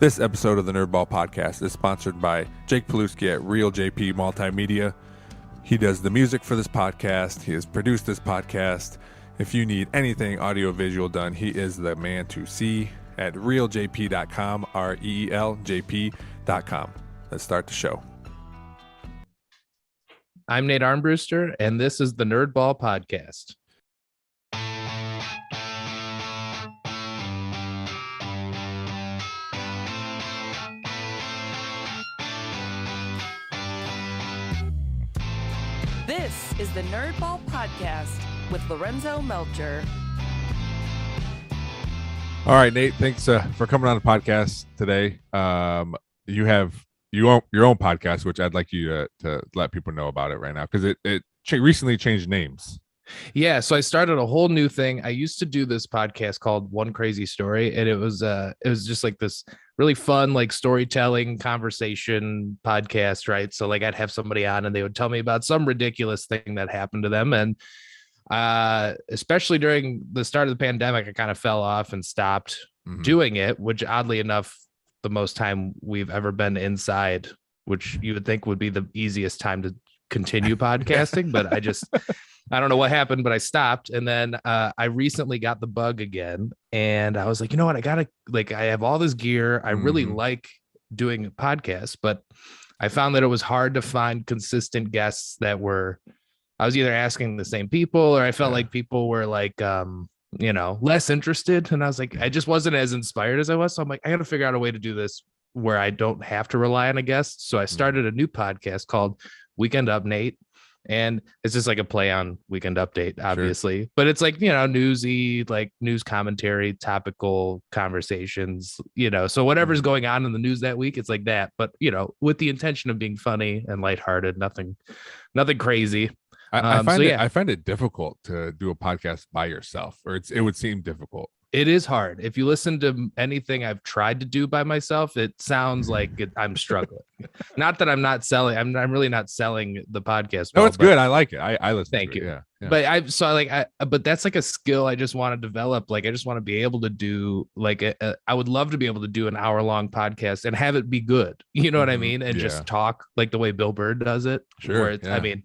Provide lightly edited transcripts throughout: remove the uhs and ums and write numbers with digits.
This episode of the Nerdball Podcast is sponsored by Jake Paluski at Real JP Multimedia. He does the music for this podcast. He has produced this podcast. If you need anything audio-visual done, he is the man to see at realjp.com, REELJP.com. Let's start the show. I'm Nate Armbruster, and this is the Nerdball Podcast. This is the Nerdball Podcast with Lorenzo Melcher. All right, Nate, thanks for coming on the podcast today. You have your own podcast, which I'd like you to let people know about it right now, because it recently changed names. Yeah, so I started a whole new thing. I used to do this podcast called One Crazy Story, and it was just like this really fun, like, storytelling conversation podcast, right? So like I'd have somebody on and they would tell me about some ridiculous thing that happened to them. And especially during the start of the pandemic, I kind of fell off and stopped doing it, which oddly enough, the most time we've ever been inside, which you would think would be the easiest time to continue podcasting, but I don't know what happened, but I stopped. And then I recently got the bug again. And I was like, you know what? I have all this gear. I really like doing podcasts, but I found that it was hard to find consistent guests I was either asking the same people, or I felt like people were like, less interested. And I was like, I just wasn't as inspired as I was. So I'm like, I got to figure out a way to do this where I don't have to rely on a guest. So I started a new podcast called Weekend Up, Nate. And it's just like a play on Weekend Update, obviously, but it's like, newsy, like news commentary, topical conversations, so whatever's going on in the news that week, it's like that, but with the intention of being funny and lighthearted, nothing crazy. I find it difficult to do a podcast by yourself, or it would seem difficult. It is hard. If you listen to anything I've tried to do by myself, it sounds like I'm struggling. Not that I'm not selling. I'm really not selling the podcast. No, it's good. I like it. I listen. Thank you. Yeah. But but that's like a skill I just want to develop. Like, I just want to be able to do I would love to be able to do an hour-long podcast and have it be good. You know what I mean? And just talk like the way Bill Burr does it. Sure. I mean,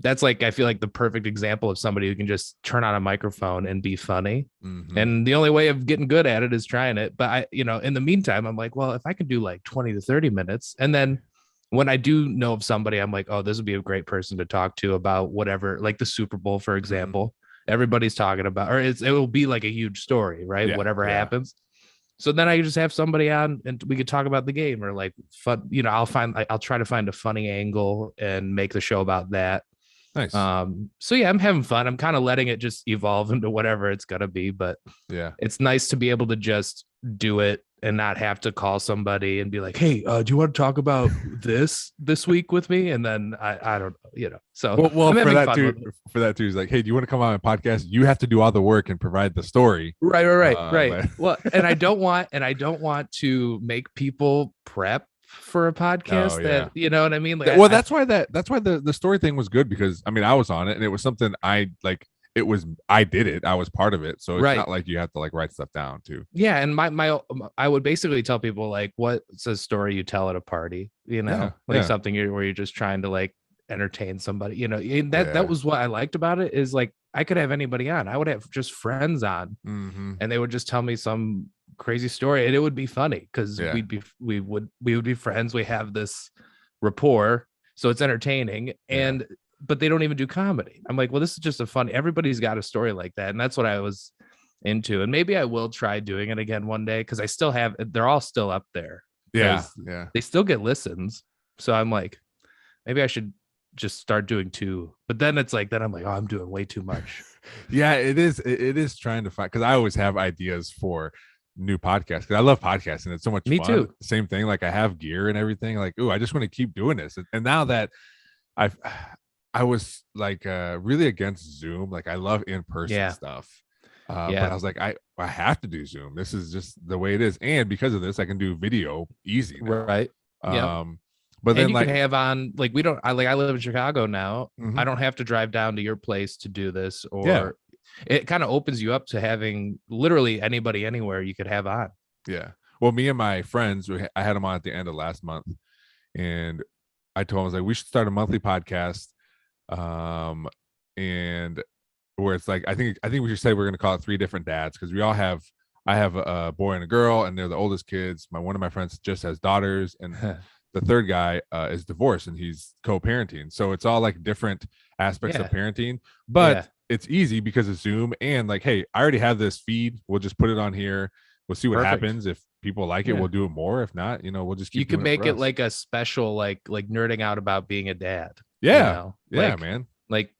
that's like, I feel like the perfect example of somebody who can just turn on a microphone and be funny. And the only way of getting good at it is trying it. But in the meantime, I'm like, well, if I could do like 20 to 30 minutes, and then when I do know of somebody, I'm like, oh, this would be a great person to talk to about whatever, like the Super Bowl, for example, everybody's talking about, or it will be like a huge story, right? Whatever happens. So then I could just have somebody on and we could talk about the game, or like fun, I'll try to find a funny angle and make the show about that. Nice. So yeah, I'm having fun. I'm kind of letting it just evolve into whatever it's gonna be, but it's nice to be able to just do it and not have to call somebody and be like, hey, do you want to talk about this week with me? And then I don't know, so well for that too is like, hey, do you want to come on my podcast? You have to do all the work and provide the story. Right. Well, and I don't want to make people prep for a podcast that, you know what I mean? Like, that's why the story thing was good, because I mean, I was on it and it was something I did it. I was part of it. So it's not like you have to like write stuff down too. Yeah. And I would basically tell people, like, what's a story you tell at a party, something where you're just trying to like entertain somebody, and that was what I liked about it, is like, I could have anybody on. I would have just friends on and they would just tell me some crazy story, and it would be funny because we would be friends. We have this rapport, so it's entertaining. But they don't even do comedy. I'm like, well, this is just everybody's got a story like that, and that's what I was into. And maybe I will try doing it again one day, because they're all still up there. They still get listens, so I'm like, maybe I should just start doing 2. But then it's like, I'm like, oh, I'm doing way too much. It is trying to find, because I always have ideas for new podcasts, because I love podcasting. It's so much fun. Me too. Same thing. Like, I have gear and everything. Like, ooh, I just want to keep doing this. And now that I was like really against Zoom. Like, I love in-person stuff. But I was like, I have to do Zoom. This is just the way it is. And because of this, I can do video easy now. Right. But then, you can have on, like, I live in Chicago now. I don't have to drive down to your place to do this, or it kind of opens you up to having literally anybody anywhere you could have on. Yeah. Well, me and my friends, I had them on at the end of last month, and I told them, I was like, we should start a monthly podcast, and where it's like, I think we should say we're gonna call it 3 different dads, because we all have. I have a boy and a girl, and they're the oldest kids. One of my friends just has daughters, and the third guy is divorced, and he's co-parenting. So it's all like different aspects of parenting, but it's easy because of Zoom. And like, hey, I already have this feed. We'll just put it on here. We'll see what happens. If people like it, we'll do it more. If not, we'll just keep. You could make it like a special, like nerding out about being a dad. Yeah, man. Like,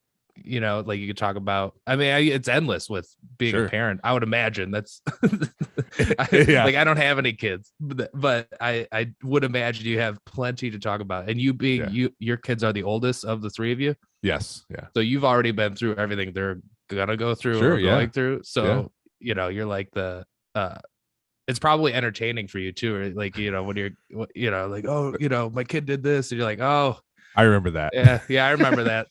like you could talk about. I mean, it's endless with being a parent. I would imagine that's. Like, I don't have any kids, but I would imagine you have plenty to talk about. And you being your kids are the oldest of the 3 of you. Yes. Yeah. So you've already been through everything they're gonna go through or going through. So you're like the. It's probably entertaining for you too, or like when you're like, oh, my kid did this, and you're like, oh. I remember that. Yeah, I remember that.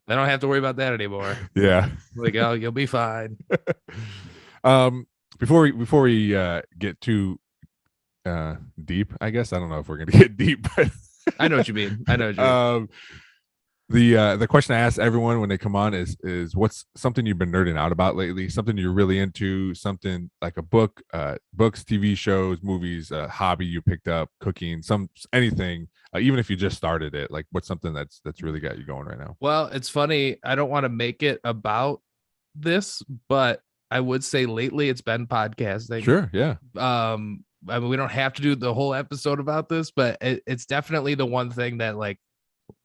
I don't have to worry about that anymore. Yeah. Like, oh, you'll be fine. Before we get too deep, I guess. I don't know if we're gonna get deep, but I know what you mean. The question I ask everyone when they come on is what's something you've been nerding out about lately? Something you're really into, something like a book, books, TV shows, movies, a hobby you picked up, cooking, anything, even if you just started it. Like, what's something that's really got you going right now? Well, it's funny. I don't want to make it about this, but I would say lately it's been podcasting. Sure. Yeah. I mean, we don't have to do the whole episode about this, but it's definitely the one thing that, like,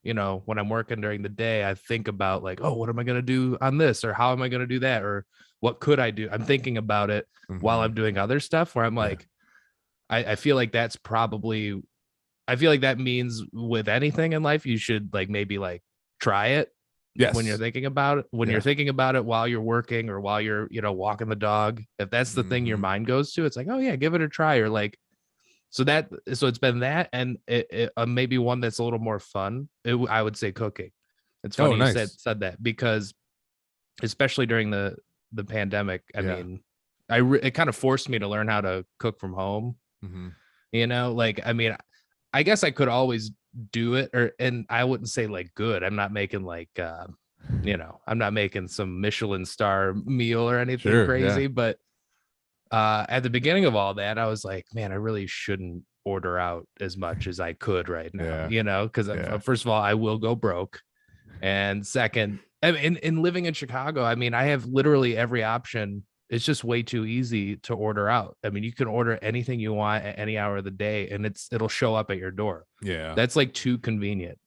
when I'm working during the day, I think about like, oh, what am I going to do on this? Or how am I going to do that? Or what could I do? I'm thinking about it while I'm doing other stuff where I'm like, I feel like that's probably, I feel like that means with anything in life, you should like maybe like try it. Yes. When you're thinking about it, you're thinking about it while you're working or while you're, walking the dog, if that's the thing your mind goes to, it's like, oh yeah, give it a try. Or like, so it's been that, and it maybe one that's a little more fun. I would say cooking. It's funny you said that, because especially during the pandemic, I mean, it kind of forced me to learn how to cook from home. Like, I mean, I guess I could always do it, and I wouldn't say like good. I'm not making like, I'm not making some Michelin star meal or anything crazy, but at the beginning of all that, I was like, man, I really shouldn't order out as much as I could right now, because first of all, I will go broke. And second, I mean, in living in Chicago, I mean, I have literally every option. It's just way too easy to order out. I mean, you can order anything you want at any hour of the day, and it'll show up at your door. Yeah. That's like too convenient.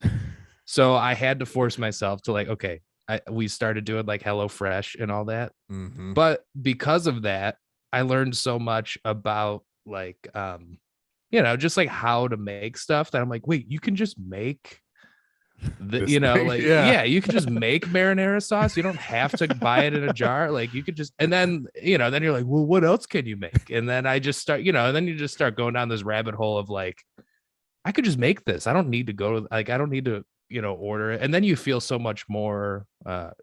So I had to force myself to like, okay, we started doing like HelloFresh and all that. But because of that, I learned so much about like, just like how to make stuff that I'm like, wait, you can just make you can just make marinara sauce. You don't have to buy it in a jar. Like you could just, and then, then you're like, well, what else can you make? And then I just start, and then you just start going down this rabbit hole of like, I could just make this. I don't need to go, like, I don't need to, order it. And then you feel so much more, I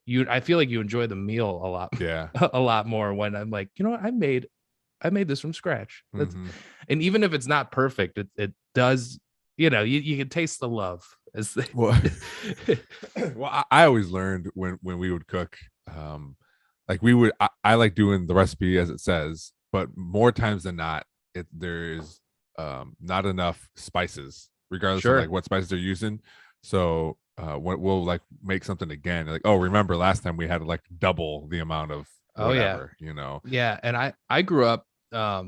feel like you enjoy the meal a lot, a lot more when I'm like, I made this from scratch. And even if it's not perfect, it does, you can taste the love. Well, I always learned when we would cook, like I like doing the recipe as it says, but more times than not, there's not enough spices, regardless of like what spices they're using. So we'll like make something again, like, oh, remember last time we had to like double the amount of whatever, Yeah, and I grew up, I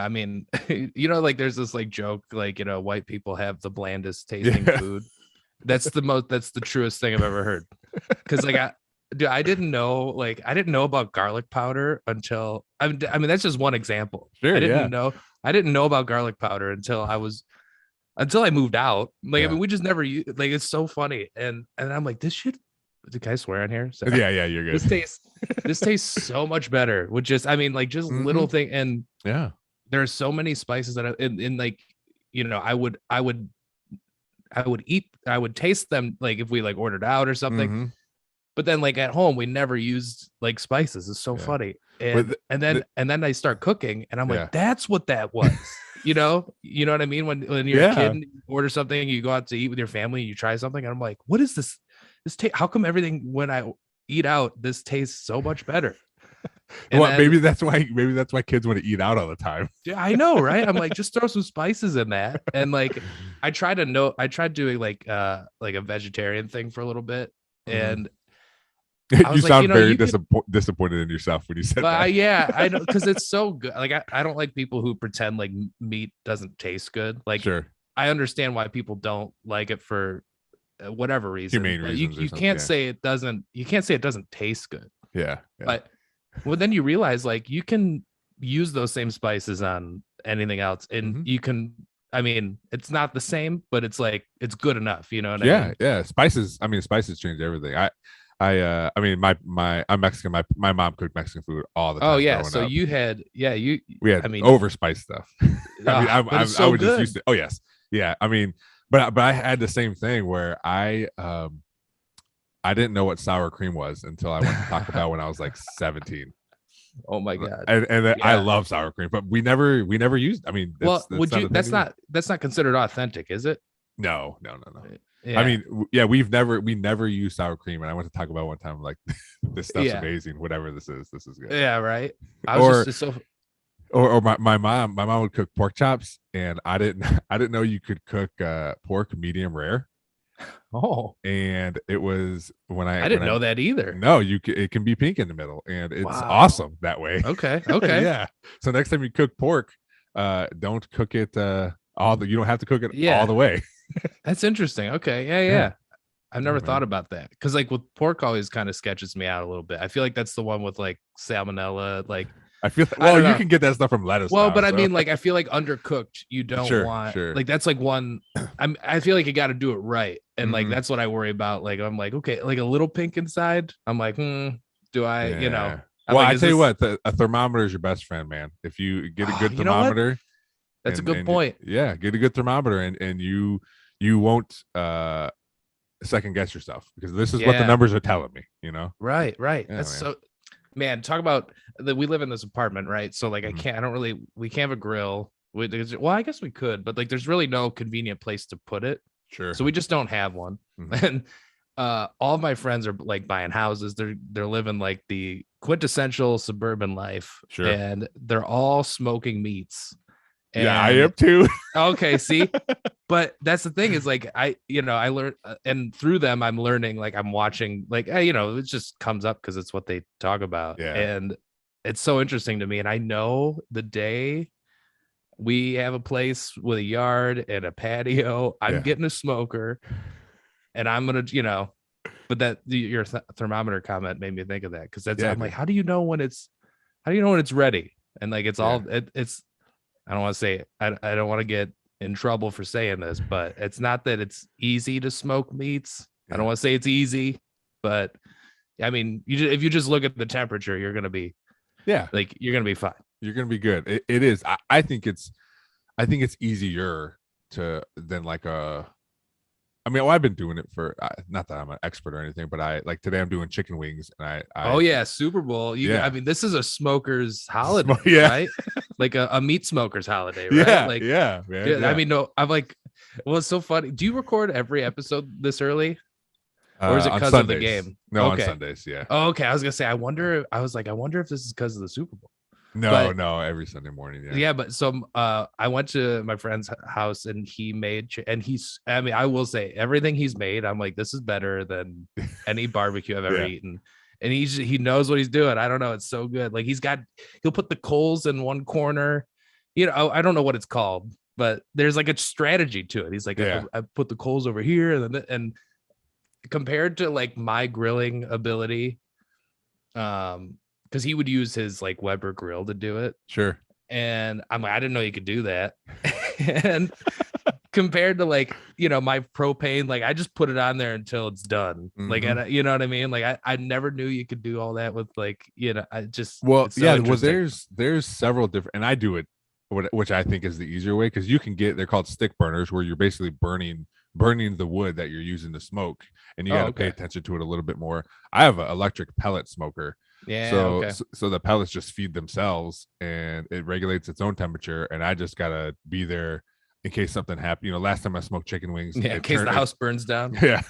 mean, like there's this like joke, like, white people have the blandest tasting food. That's the truest thing I've ever heard. Because like I didn't know about garlic powder until I mean that's just one example. Sure, I didn't know about garlic powder until I moved out. Like, I mean, we just never used, like, it's so funny. And I'm like, this shit, can I swear on here? So, yeah, you're good. This tastes so much better with just, I mean, like just little thing. And there are so many spices that in like, I would taste them. Like if we like ordered out or something, But then like at home, we never used like spices. It's so funny. And then I start cooking and I'm like, that's what that was. You know what I mean? When you're a kid and you order something, you go out to eat with your family, you try something, and I'm like, what is this? How come everything when I eat out, this tastes so much better? Well, maybe that's why kids want to eat out all the time. Yeah, I know, right? I'm like, just throw some spices in that. And like I tried doing like a vegetarian thing for a little bit. And you sound very disappointed in yourself when you said that. Yeah, I know, because it's so good. Like I don't like people who pretend like meat doesn't taste good. Like, sure, I understand why people don't like it for whatever reason. Humane reasons. You can't say it doesn't. You can't say it doesn't taste good. Yeah. But then you realize like you can use those same spices on anything else, and you can. I mean, it's not the same, but it's like it's good enough. You know what I mean? Yeah. Spices. I mean, spices change everything. I mean, I'm Mexican. My mom cooked Mexican food all the time. Oh yeah, so you had we had overspiced stuff. I was just used to. Oh yes, yeah. I mean, but I had the same thing where I didn't know what sour cream was until I went to Taco Bell when I was like 17. Oh my god! And I love sour cream, but we never used. I mean, that's not considered authentic, is it? No. Yeah. I mean, we never used sour cream, and I went to Taco Bell one time. Like, this stuff's amazing. Whatever this is good. Yeah, right. Or my mom would cook pork chops, and I didn't know you could cook pork medium rare. Oh, and it was when I didn't know that either. No, it can be pink in the middle, and it's awesome that way. Okay. Yeah. So next time you cook pork, don't cook it you don't have to cook it all the way. That's interesting. Okay. Yeah. I've never thought about that, because like with pork always kind of sketches me out a little bit. I feel like that's the one with like salmonella. Like I feel you can get that stuff from lettuce. Well, but I mean, like I feel like undercooked, you don't want like that's like one. I feel like you got to do it right, and like that's what I worry about. Like I'm like, okay, like a little pink inside. I'm like, do I? You know. Well, I tell you what, a thermometer is your best friend, man. If you get a good thermometer. That's a good point. Get a good thermometer, and you won't second guess yourself, because this is what the numbers are telling me, you know? Right. That's so, man, talk about that. We live in this apartment, right? So like we can't have a grill. Well, I guess we could, but like there's really no convenient place to put it. Sure. So we just don't have one. And all of my friends are like buying houses. They're living like the quintessential suburban life. Sure. And they're all smoking meats. And, I am too. Okay, see, but that's the thing is like I learned, and through them I'm learning. Like I'm watching, like it just comes up because it's what they talk about, and it's so interesting to me. And I know the day we have a place with a yard and a patio, I'm getting a smoker, and I'm gonna, But that your thermometer comment made me think of that, because that's I'm like, how do you know when it's ready? And like it's all it's. I don't want to say it. I don't want to get in trouble for saying this, but it's not that it's easy to smoke meats. I don't want to say it's easy, but I mean, if you just look at the temperature, you're going to be, you're going to be fine. You're going to be good. It is. I think it's easier than like I mean, I've been doing it for, not that I'm an expert or anything, but today I'm doing chicken wings, and Super Bowl. I mean, this is a smoker's holiday, right? Like a meat smoker's holiday, right? Man, I mean, no, I'm like, well, it's so funny. Do you record every episode this early? Or is it because of the game? No, on Sundays, yeah. Oh, okay. I was gonna say, I wonder if this is because of the Super Bowl. No, every Sunday morning. Yeah, but so I went to my friend's house, and he made, I mean, I will say everything he's made, I'm like, this is better than any barbecue I've ever eaten. And he knows what he's doing. I don't know. It's so good. Like he'll put the coals in one corner. I don't know what it's called, but there's like a strategy to it. He's like, I put the coals over here, and compared to like my grilling ability, because he would use his like Weber grill to do it. Sure. And I'm like, I didn't know you could do that. And compared to like, my propane, like I just put it on there until it's done. Like, and you know what I mean? Like I never knew you could do all that with like, I just, there's several different, and I do it, which I think is the easier way, because you can they're called stick burners, where you're basically burning burning the wood that you're using to smoke, and you got to pay attention to it a little bit more. I have an electric pellet smoker. So the pellets just feed themselves, and it regulates its own temperature, and I just gotta be there in case something happened. Last time I smoked chicken wings, in case the house burns down. Yeah.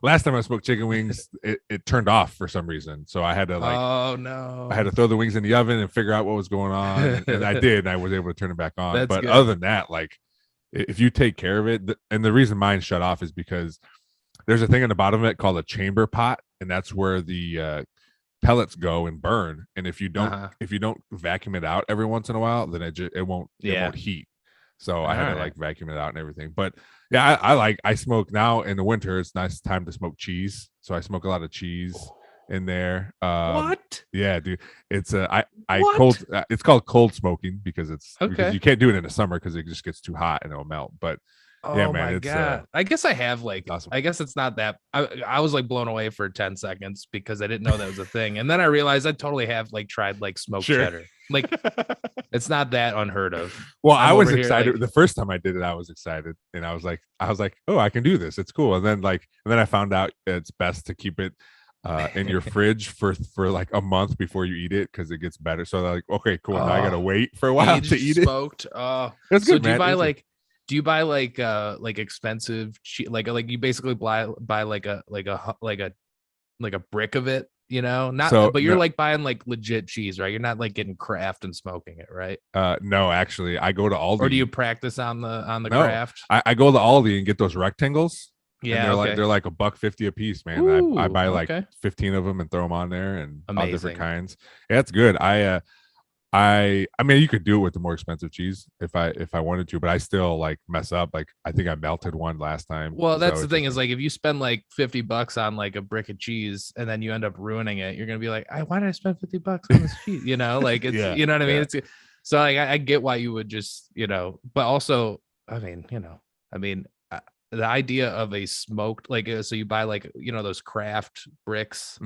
Last time I smoked chicken wings, it turned off for some reason. So I had to I had to throw the wings in the oven and figure out what was going on. And I did, and I was able to turn it back on. But other than that, like if you take care of it, and the reason mine shut off is because there's a thing on the bottom of it called a chamber pot, and that's where the pellets go and burn. And if you don't vacuum it out every once in a while, then it won't heat. So I had to like vacuum it out and everything. But yeah, I smoke now in the winter. It's nice time to smoke cheese. So I smoke a lot of cheese in there. What? Yeah, dude. It's it's called cold smoking because because you can't do it in the summer because it just gets too hot and it'll melt. But yeah, man, it's God. I guess I have awesome. I guess it's not that I was like blown away for 10 seconds because I didn't know that was a thing. And then I realized I totally have like tried like smoked cheddar. Like it's not that unheard of. Well, I was excited the first time I did it. I was excited, and I was like, oh, I can do this. It's cool. And then I found out it's best to keep it in your fridge for like a month before you eat it because it gets better. So like, okay, cool. Now I gotta wait for a while to eat smoked. That's good. So do you buy like expensive like you basically buy like a brick of it? But you're like buying like legit cheese, right? You're not like getting Kraft and smoking it, right? No, actually, I go to Aldi. Or do you practice on the Kraft? I go to Aldi and get those rectangles. Yeah, they're like $1.50 a piece, man. Ooh, I buy like 15 of them and throw them on there and all different kinds. Yeah, it's good. I mean, you could do it with the more expensive cheese if I wanted to, but I still like mess up. Like I think I melted one last time. Well, that's the thing is like if you spend like $50 on like a brick of cheese and then you end up ruining it, you're gonna be like, why did I spend $50 on this cheese? Like it's you know what I mean? It's so like I get why you would just but also I mean the idea of a smoked so you buy like those Kraft bricks,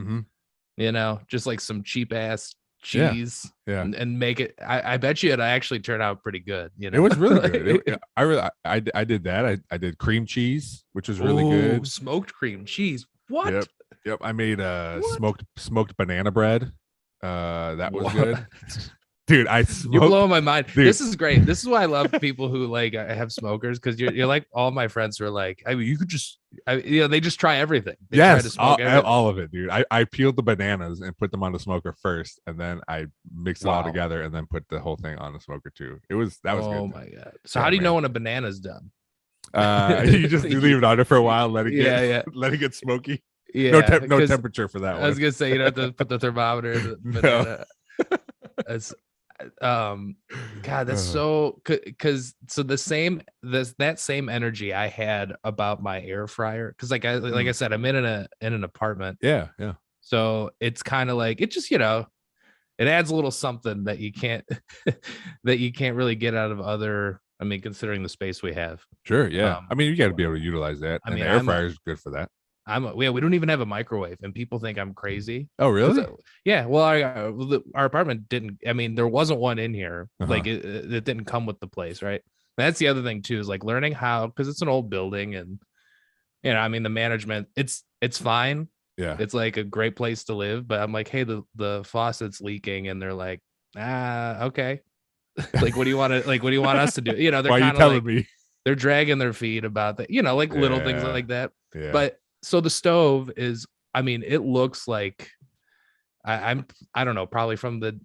just like some cheap ass cheese and make it I bet you it actually turned out pretty good. It was really good. I did that. I did cream cheese, which was really good. Smoked cream cheese. What? Yep. I made smoked banana bread. That was good. Dude, you're blowing my mind. Dude. This is great. This is why I love people who like have smokers because you're like all my friends who are like, I mean, you could just, they just try everything. All of it, dude. I peeled the bananas and put them on the smoker first, and then I mixed it all together and then put the whole thing on the smoker too. That was good. Oh my god! So how do you know when a banana's done? You just leave it on it for a while, let it get smoky. Yeah, no temperature for that one. I was gonna say you don't have to put the thermometer in the banana. God, that's so because that same energy I had about my air fryer because like I said, I'm in an apartment. Yeah. So it's kind of like it just it adds a little something that you can't really get out of other. I mean, considering the space we have. Sure. Yeah. I mean, you got to be able to utilize that. The air fryer is good for that. We don't even have a microwave, and people think I'm crazy. Oh, really? Yeah. Well, our apartment didn't. I mean, there wasn't one in here. Like it didn't come with the place, right? That's the other thing too, is like learning how because it's an old building, and I mean, the management, it's fine. Yeah. It's like a great place to live, but I'm like, hey, the faucet's leaking, and they're like, okay. Like, what do you want us to do? They're why are you telling me? They're dragging their feet about that, like little things like that. Yeah. But so the stove is, I mean, it looks like I don't know, probably from the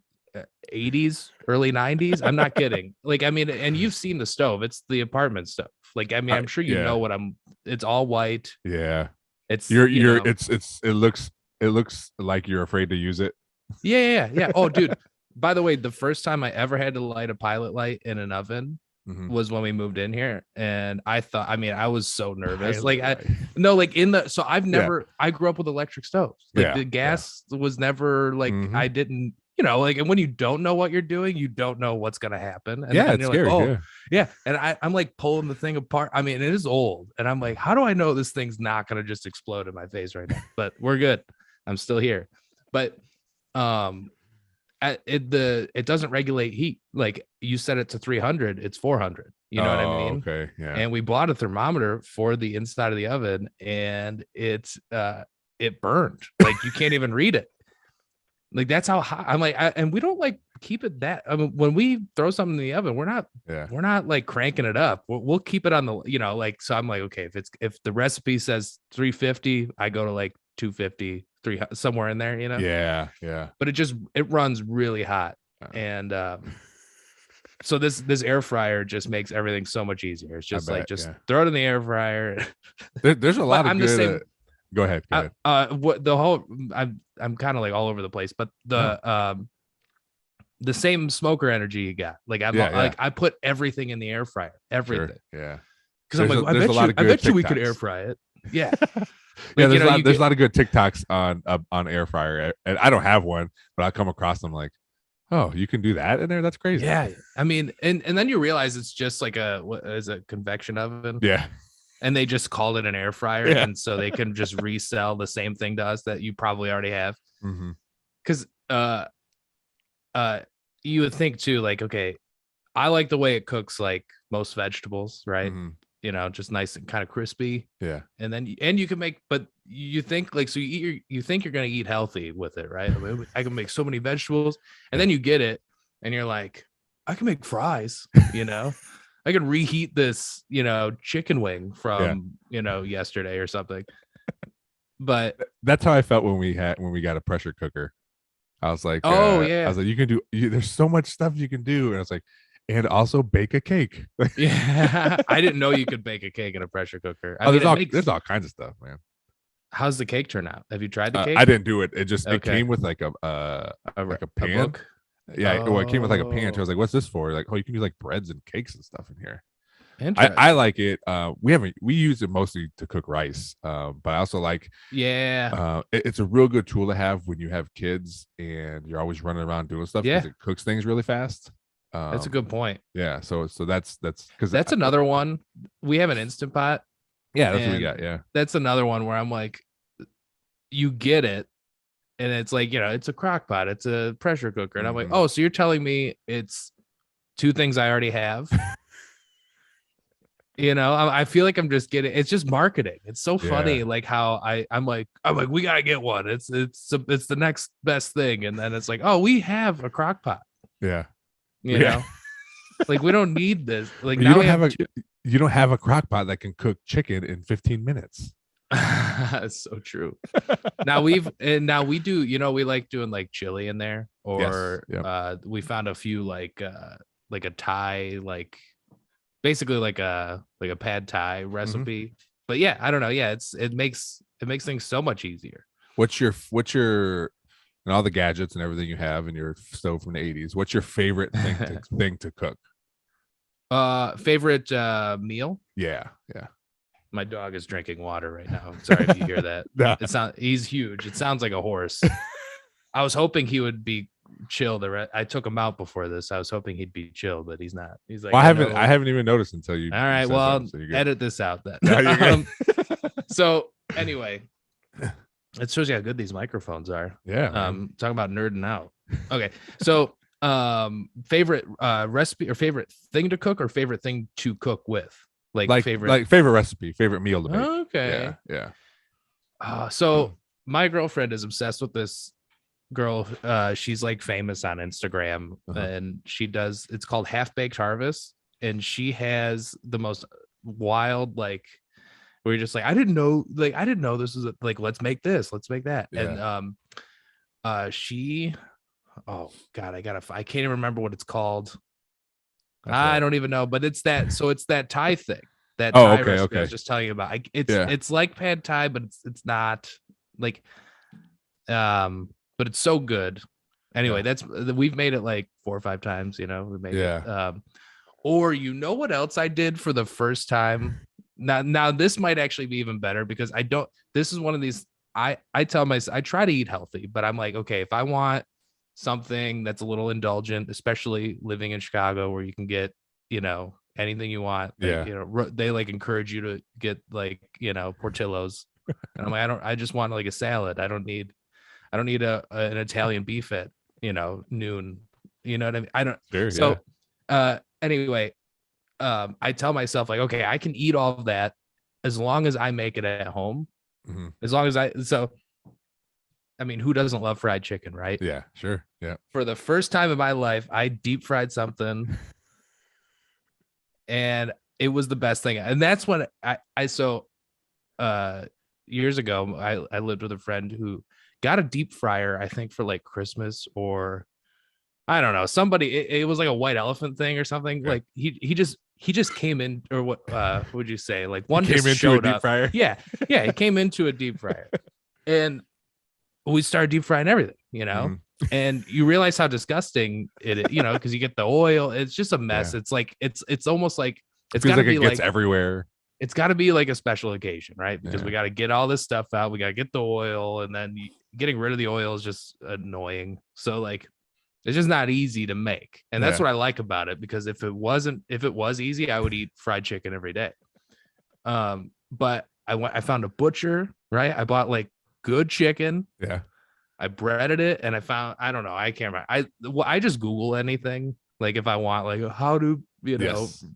80s, early 90s. I'm not kidding. Like, I mean, and you've seen the stove. It's the apartment stove. Like, I mean, I'm sure you know what it's all white. Yeah. It's it looks like you're afraid to use it. Yeah. Oh, dude. By the way, the first time I ever had to light a pilot light in an oven was when we moved in here, and I was so nervous. So I grew up with electric stoves. Like the gas was never like I didn't, and when you don't know what you're doing, you don't know what's gonna happen. And it's scary. Like, and I'm like pulling the thing apart. I mean, it is old, and I'm like, how do I know this thing's not gonna just explode in my face right now? But we're good. I'm still here. But it doesn't regulate heat. Like you set it to 300, it's 400. You know what I mean? Okay. Yeah. And we bought a thermometer for the inside of the oven, and it burned. Like you can't even read it. Like that's how hot. I'm like, and we don't like keep it that. I mean, when we throw something in the oven, we're not like cranking it up. We'll keep it on the, like. So I'm like, okay, if the recipe says 350, I go to like 250, 300, somewhere in there, Yeah. Yeah. But it runs really hot, and so this air fryer just makes everything so much easier. It's just throw it in the air fryer. There's a lot of good. The same, go ahead. What the whole I'm kind of like all over the place, but the same smoker energy you got. Like I put everything in the air fryer, everything. Sure. Yeah. Because I'm like, I bet you we could air fry it. Yeah. Yeah, there's a lot of good TikToks on air fryer, and I don't have one, but I come across them like, oh, you can do that in there? That's crazy. Yeah, I mean, and then you realize it's just like a convection oven. Yeah, and they just called it an air fryer, and so they can just resell the same thing to us that you probably already have. Because you would think too, like, okay, I like the way it cooks like most vegetables, right? Just nice and kind of crispy. Yeah. And then you can make, but you think like, so you think you're going to eat healthy with it, right? I mean, I can make so many vegetables, and then you get it and you're like, I can make fries, I can reheat this, chicken wing from, yesterday or something. But that's how I felt when we got a pressure cooker. I was like, I was like, you can do, there's so much stuff you can do. And I was like, and also bake a cake. Yeah, I didn't know you could bake a cake in a pressure cooker. There's all kinds of stuff, man. How's the cake turn out? Have you tried the cake? I didn't do it. It came with like a pan. It came with like a pan. So I was like, what's this for? Like, oh, you can do like breads and cakes and stuff in here. I like it. We use it mostly to cook rice, but I also like it's a real good tool to have when you have kids and you're always running around doing stuff because it cooks things really fast. That's a good point. Yeah, so that's because that's another one. We have an Instant Pot. Yeah, that's what we got. Yeah, that's another one where I'm like, you get it, and it's like, it's a crock pot, it's a pressure cooker, and I'm like, oh, so you're telling me it's two things I already have? I feel like I'm just getting. It's just marketing. It's so funny, like how I'm like, we gotta get one. It's the next best thing, and then it's like, oh, we have a crock pot. Yeah. You know, like we don't need this. Like you don't have a crock pot that can cook chicken in 15 minutes. That's so true. Now we do, we like doing like chili in there, or we found a few like a Thai, like basically like a pad Thai recipe. But yeah, I don't know. Yeah, it makes things so much easier. What's your and all the gadgets and everything you have in your stove from the 80s, what's your favorite thing to cook? Favorite meal? Yeah. My dog is drinking water right now. Sorry if you hear that. No. He's huge. It sounds like a horse. I was hoping he would be chill. I took him out before this. I was hoping he'd be chill, but he's not. He's like, well, I haven't even noticed until you. All right, well, edit this out then. No, so anyway, it shows you how good these microphones are. Yeah. Talking about nerding out. Okay, so favorite recipe or favorite thing to cook or favorite thing to cook with, like favorite recipe, favorite meal to make. Okay. Yeah. So my girlfriend is obsessed with this girl. She's like famous on Instagram, and she does. It's called Half Baked Harvest, and she has the most wild like. We're just like, I didn't know this was like, let's make this, let's make that. Yeah. And she, oh God, I can't even remember what it's called. I don't even know, but it's that. So it's that Thai thing. That Thai recipe I was just telling you about. It's like pad Thai, but it's not like, but it's so good. Anyway, we've made it like 4 or 5 times. We made it. Or what else I did for the first time. Now this might actually be even better because this is one of these, I tell myself, I try to eat healthy, but I'm like, okay, if I want something that's a little indulgent, especially living in Chicago where you can get, anything you want. Like, they like encourage you to get like, Portillo's. And I'm like, I just want like a salad. I don't need an Italian beef at, noon. You know what I mean? I don't. Sure, so, anyway, I tell myself like, okay, I can eat all of that as long as I make it at home. As long as I mean, who doesn't love fried chicken, right? Yeah, sure. Yeah. For the first time in my life, I deep fried something and it was the best thing. And that's when years ago, I lived with a friend who got a deep fryer, I think for like Christmas or I don't know, somebody, it was like a white elephant thing or something. Like he just came in, or what would you say? Like one came just into showed a deep up. fryer. Yeah. He came into a deep fryer and we started deep frying everything, and you realize how disgusting it is, because you get the oil. It's just a mess. Yeah. It's like, it's almost like it's got to be like everywhere. It's got to be like a special occasion, right? Because we got to get all this stuff out. We got to get the oil, and then getting rid of the oil is just annoying. So like, it's just not easy to make. And that's what I like about it, because if it was easy, I would eat fried chicken every day. But I found a butcher, right? I bought like good chicken. Yeah. I breaded it and I found, I don't know, I can't remember. I just Google anything. Like if I want like how to,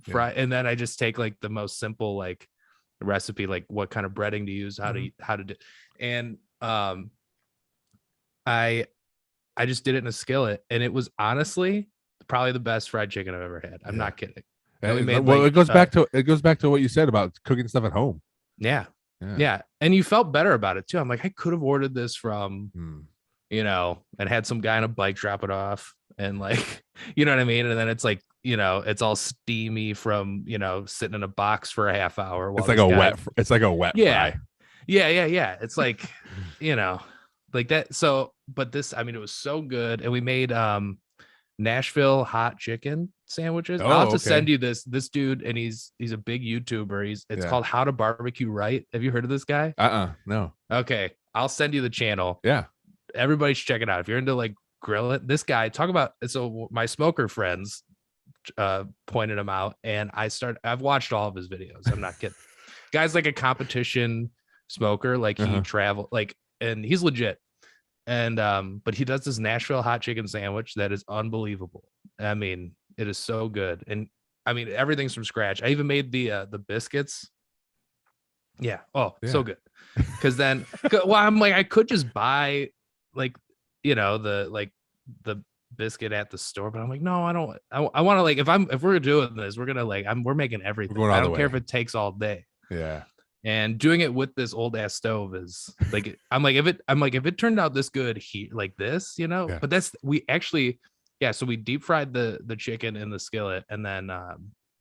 fry. And then I just take like the most simple, like recipe, like what kind of breading to use, how to do. And, I just did it in a skillet and it was honestly probably the best fried chicken I've ever had. I'm not kidding. It goes back to what you said about cooking stuff at home. Yeah. And you felt better about it too. I'm like, I could have ordered this from, and had some guy on a bike drop it off and like, you know what I mean? And then it's like, it's all steamy from, sitting in a box for a half hour. It's like a wet fry. Yeah. It's like, like that. So, but this, I mean, it was so good. And we made, Nashville hot chicken sandwiches. I'll have to send you this dude, and he's a big YouTuber. It's called How to Barbecue Right. Have you heard of this guy? No. Okay, I'll send you the channel. Yeah, everybody should check it out if you're into like grilling. This guy, talk about, so my smoker friends pointed him out, and I've watched all of his videos. I'm not kidding. Guy's like a competition smoker, like he travel like, and he's legit. And but he does this Nashville hot chicken sandwich that is unbelievable. I mean, it is so good. And I mean, everything's from scratch. I even made the biscuits. Yeah. Oh, so good. Because then, well, I'm like, I could just buy like, the biscuit at the store, but I'm like, no, I don't. I want to like, if we're doing this, we're gonna like, we're making everything. I don't care if it takes all day. Yeah. And doing it with this old ass stove is like, I'm like, if it turned out this good here, like this, but we actually, so we deep fried the chicken in the skillet, and then,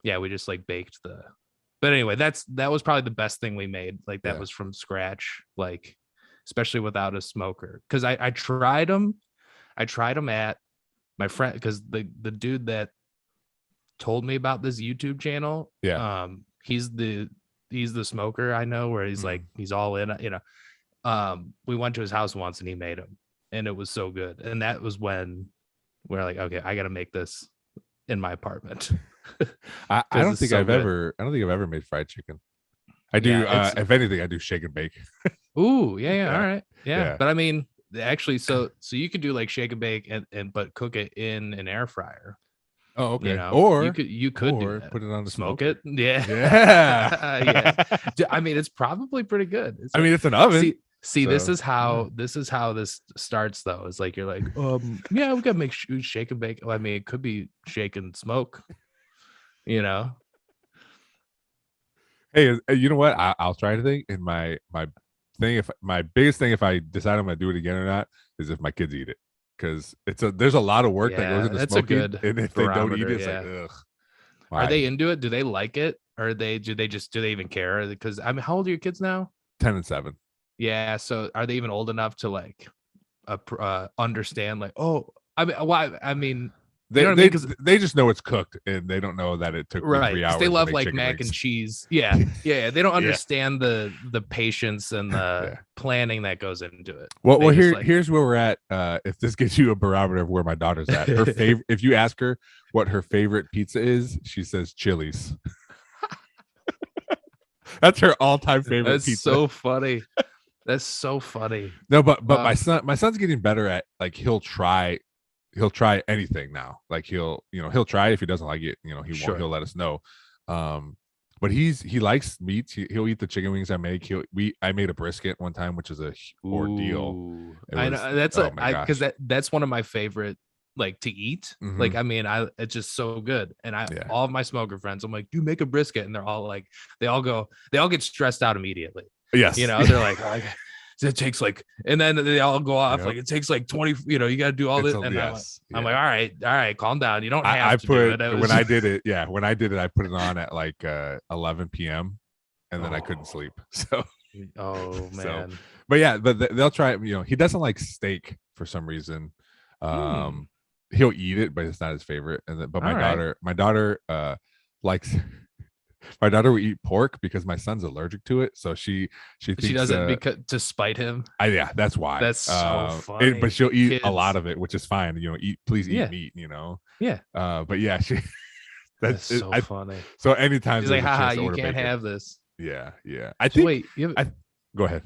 we just like baked but anyway, that was probably the best thing we made. Like that was from scratch, like, especially without a smoker. Cause I tried them at my friend, because the dude that told me about this YouTube channel, he's the smoker I know, where he's like, he's all in, we went to his house once and he made them, and it was so good. And that was when we're like, okay, I got to make this in my apartment. I don't think I've ever made fried chicken. I do. If anything, I do shake and bake. Ooh, yeah. All right. Yeah. But I mean, actually, so you could do like shake and bake and but cook it in an air fryer. Oh, okay. Or you could do that. Put it on the smoke it. Yeah. Yeah. I mean, it's probably pretty good. It's an oven. See, this is how this starts though. It's like, you're like, we gotta make shake and bake. I mean, it could be shake and smoke, Hey, you know what? I'll try anything. And my biggest thing, if I decide I'm gonna do it again or not, is if my kids eat it. Because there's a lot of work that goes into smoking, and if they don't eat it, it's like, ugh. Why? Are they into it? Do they like it? Or do they even care? Because I mean, how old are your kids now? 10 and 7. Yeah. So are they even old enough to like understand? Like, oh, I mean, they just know it's cooked, and they don't know that it took 3 hours. They love like mac and cheese. Yeah. They don't understand the patience and the planning that goes into it. Well, here's where we're at. If this gives you a barometer of where my daughter's at, her favorite. If you ask her what her favorite pizza is, she says Chili's. That's her all-time favorite pizza. So funny. That's so funny. No, but my son's getting better at, like, he'll try anything now. Like he'll try it. If he doesn't like it, he'll let us know. But he likes meats. He'll eat the chicken wings I make. I made a brisket one time, which is a ordeal. I know that's that's one of my favorite like to eat. Mm-hmm. Like, I mean, it's just so good. And all of my smoker friends, I'm like, do make a brisket. And they're all like, they all get stressed out immediately. Yes. You know, they're like, it takes like, and then they all go off like, it takes like 20, you know, you got to do all this. And I'm like, all right, calm down. You don't have to do it. When I did it, I put it on at like 11 p.m. and then I couldn't sleep. So, man. But they'll try it. You know, he doesn't like steak for some reason. He'll eat it, but it's not his favorite. But my daughter likes. My daughter will eat pork because my son's allergic to it, so she thinks she does it because to spite him. That's why. That's so funny. But she'll eat a lot of it, which is fine. You know, please eat meat. You know. Yeah. But yeah, that's so funny. So anytime she's like, haha, you can't have this. Yeah. I think. Go ahead.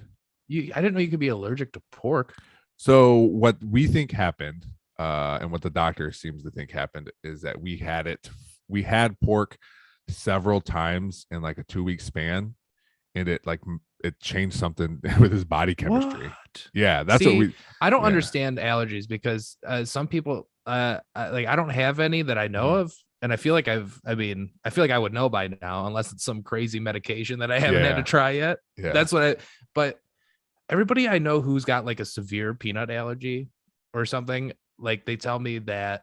I didn't know you could be allergic to pork. So what we think happened, and what the doctor seems to think happened, is that we had pork several times in like a 2-week span, and it changed something with his body chemistry. What? Yeah, that's what I don't understand allergies because some people like I don't have any that I know of, and I feel like I feel like I would know by now unless it's some crazy medication that I haven't had to try yet. Yeah. That's what but everybody I know who's got like a severe peanut allergy or something, like they tell me that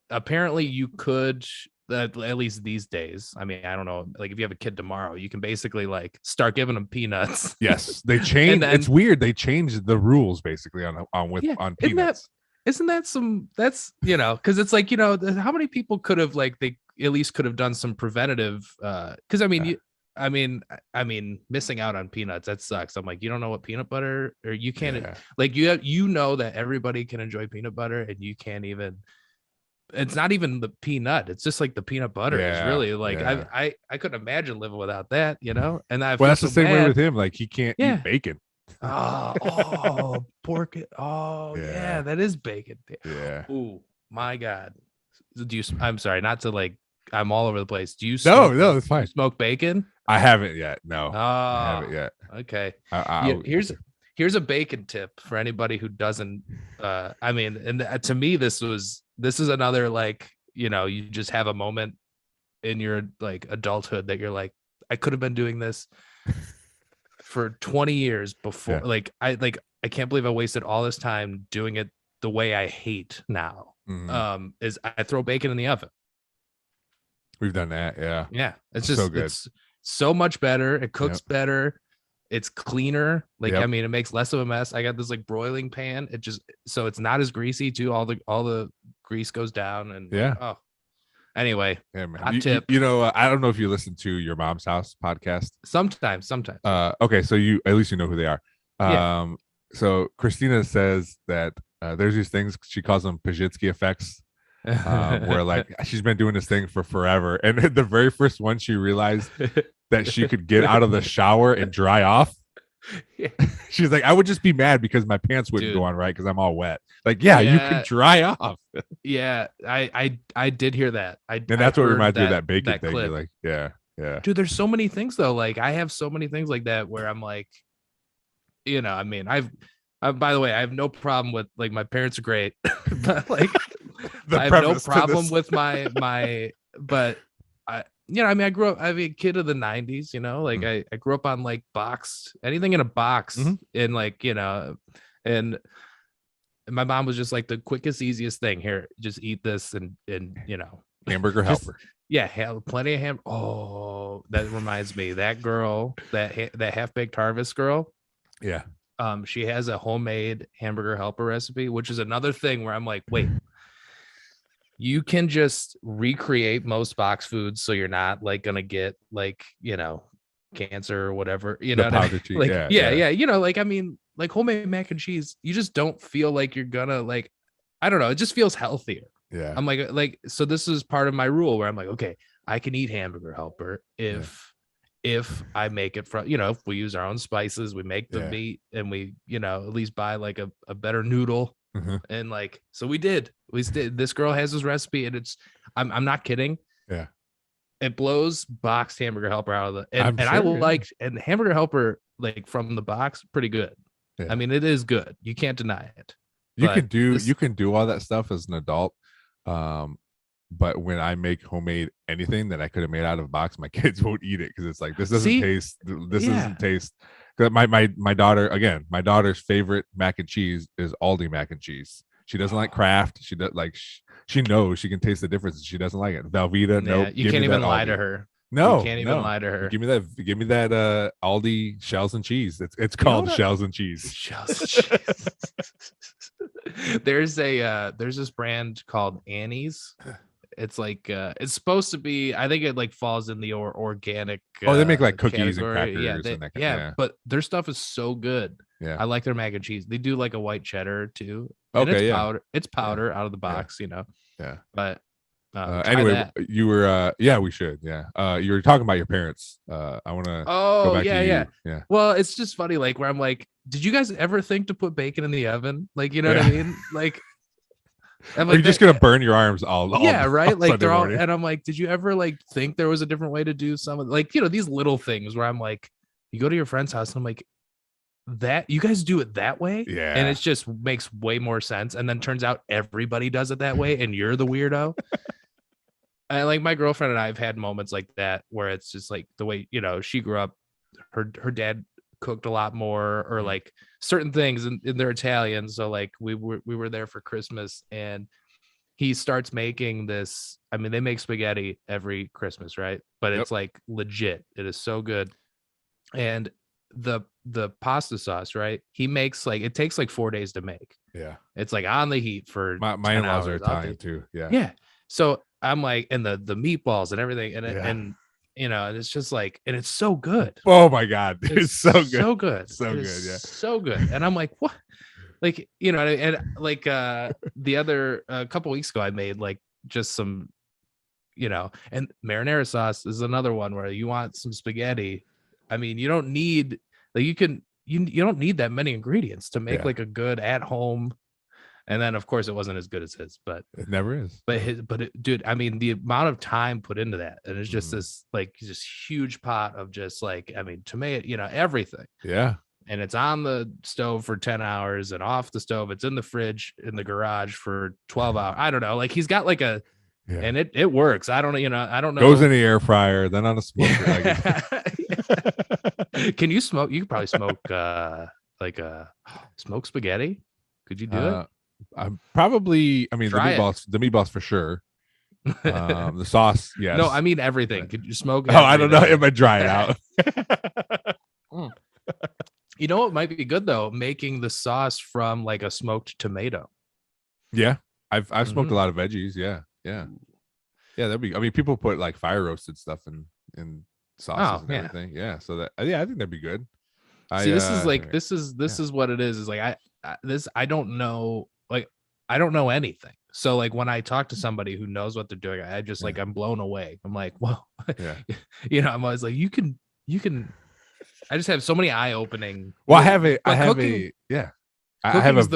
apparently you could, at least these days. I mean, I don't know. Like if you have a kid tomorrow, you can basically like start giving them peanuts. Yes, they change. It's weird. They changed the rules basically on peanuts. Isn't that that's, you know, because it's like, you know, how many people could have like, they at least could have done some preventative because I mean, I mean, missing out on peanuts, that sucks. I'm like, you don't know what peanut butter, or you can't like you know that everybody can enjoy peanut butter, and you can't even. It's not even the peanut. It's just like the peanut butter is really like I couldn't imagine living without that, you know. And that's the same way with him. Like he can't eat bacon. Pork. Yeah, that is bacon. Yeah. Oh my God. I'm sorry, not to like. I'm all over the place. Do you? No, it's fine. Smoke bacon? I haven't yet. No, I haven't yet. Okay. Here's a bacon tip for anybody who doesn't. I mean, and to me, this is another like, you know, you just have a moment in your like adulthood that you're like, I could have been doing this for 20 years before. I can't believe I wasted all this time doing it the way I hate now. Mm-hmm. Is I throw bacon in the oven. We've done that. Yeah. It's just so good. It's so much better. It cooks better. It's cleaner. Like, I mean, it makes less of a mess. I got this like broiling pan. So it's not as greasy too. All the grease goes down and anyway. Yeah, man. Tip. You know, I don't know if you listen to Your Mom's House podcast. Sometimes. Okay. So at least you know who they are. So Christina says that there's these things, she calls them Pajitsky effects. Where like she's been doing this thing for forever, and the very first one she realized that she could get out of the shower and dry off. She's like, I would just be mad because my pants wouldn't go on right because I'm all wet. Like, you can dry off. I did hear that. And that's what reminds me of that bacon thing. You're like, yeah. Dude, there's so many things though. Like I have so many things like that where I'm like, you know, I mean, by the way, I have no problem with like my parents are great, but like. I have no problem with my but I, you know, I mean, I'm a kid of the 90s, you know, like I grew up on like anything in a box, and like, you know, and my mom was just like the quickest, easiest thing here, just eat this and you know, hamburger helper. Have plenty of ham. Oh, that reminds me, that girl, that Half-Baked Harvest girl. Yeah. She has a homemade hamburger helper recipe, which is another thing where I'm like, wait. You can just recreate most box foods, so you're not like gonna get like, you know, cancer or whatever. You know, what I mean? Like, yeah. You know, like I mean, like homemade mac and cheese, you just don't feel like you're gonna like. I don't know. It just feels healthier. Yeah. I'm like so. This is part of my rule where I'm like, okay, I can eat hamburger helper if I make it from, you know, if we use our own spices, we make the meat, and we, you know, at least buy like a better noodle. And like, so we did. This girl has this recipe, and I'm not kidding. Yeah. it blows boxed Hamburger Helper out of the and I liked and Hamburger Helper like from the box pretty good. I mean, it is good. You can't deny it. You can do all that stuff as an adult. But when I make homemade anything that I could have made out of a box, my kids won't eat it because it's like this doesn't taste. This doesn't taste. My daughter's favorite mac and cheese is Aldi mac and cheese. She doesn't like Kraft. She does like she knows she can taste the difference. She doesn't like it. Velveeta, nope. You can't even lie to her. No, you can't even lie to her. Give me that Aldi shells and cheese. It's called shells and cheese. Shells and cheese. There's this brand called Annie's. It's like it's supposed to be. I think it like falls in the organic. They make like cookies category. and crackers. But their stuff is so good. Yeah, I like their mac and cheese. They do like a white cheddar too. And it's powder out of the box, you know. Yeah, but anyway, you were we should. Yeah, you were talking about your parents. I want to. Oh, go back to you. Yeah. Well, it's just funny, like where I'm like, did you guys ever think to put bacon in the oven? Like, you know what I mean? Like. Are you just gonna burn your arms all right? Like they're all, morning. and I'm like, did you ever like think there was a different way to do some of like, you know, these little things where I'm like, you go to your friend's house and I'm like, that you guys do it that way, and it just makes way more sense. And then turns out everybody does it that way, and you're the weirdo. And like my girlfriend and I have had moments like that where it's just like the way, you know, she grew up, her dad cooked a lot more, or like certain things, and they're Italian, so like we were there for Christmas, and he starts making this. I mean, they make spaghetti every Christmas, right? But it's like legit. It is so good. And the pasta sauce, right? He makes like, it takes like 4 days to make. Yeah, it's like on the heat for my in-laws are Italian too. Yeah. So I'm like, and the meatballs and everything, and you know, and it's just like, and it's so good. Oh my God. It's so good. So good. So good. Yeah. So good. And I'm like, what? Like, you know, and like the other a couple weeks ago, I made like just some, you know, and marinara sauce is another one where you want some spaghetti. I mean, you don't need like you don't need that many ingredients to make like a good at home. And then, of course, it wasn't as good as his, but it never is. But dude, I mean, the amount of time put into that, and it's just this like this huge pot of just like, I mean, tomato, you know, everything. Yeah. And it's on the stove for 10 hours, and off the stove, it's in the fridge in the garage for 12 hours. I don't know. Like he's got like a, and it works. I don't know. You know, I don't know. Goes in the air fryer, then on a smoker. Can you smoke? You could probably smoke like smoked spaghetti. Could you do it? I'm probably, I mean, the meatballs for sure. The sauce, yes. No, I mean everything. Could you smoke? I don't know if I dry it out. You know what might be good though? Making the sauce from like a smoked tomato. Yeah, I've smoked a lot of veggies. Yeah, that'd be. I mean, people put like fire roasted stuff in sauces and everything. Yeah, so that I think that'd be good. See, this is like this is what it is. Is like I don't know. Like I don't know anything. So like when I talk to somebody who knows what they're doing, I just like I'm blown away. I'm like, well, you know, I'm always like, you can. I just have so many eye-opening. Well, I have the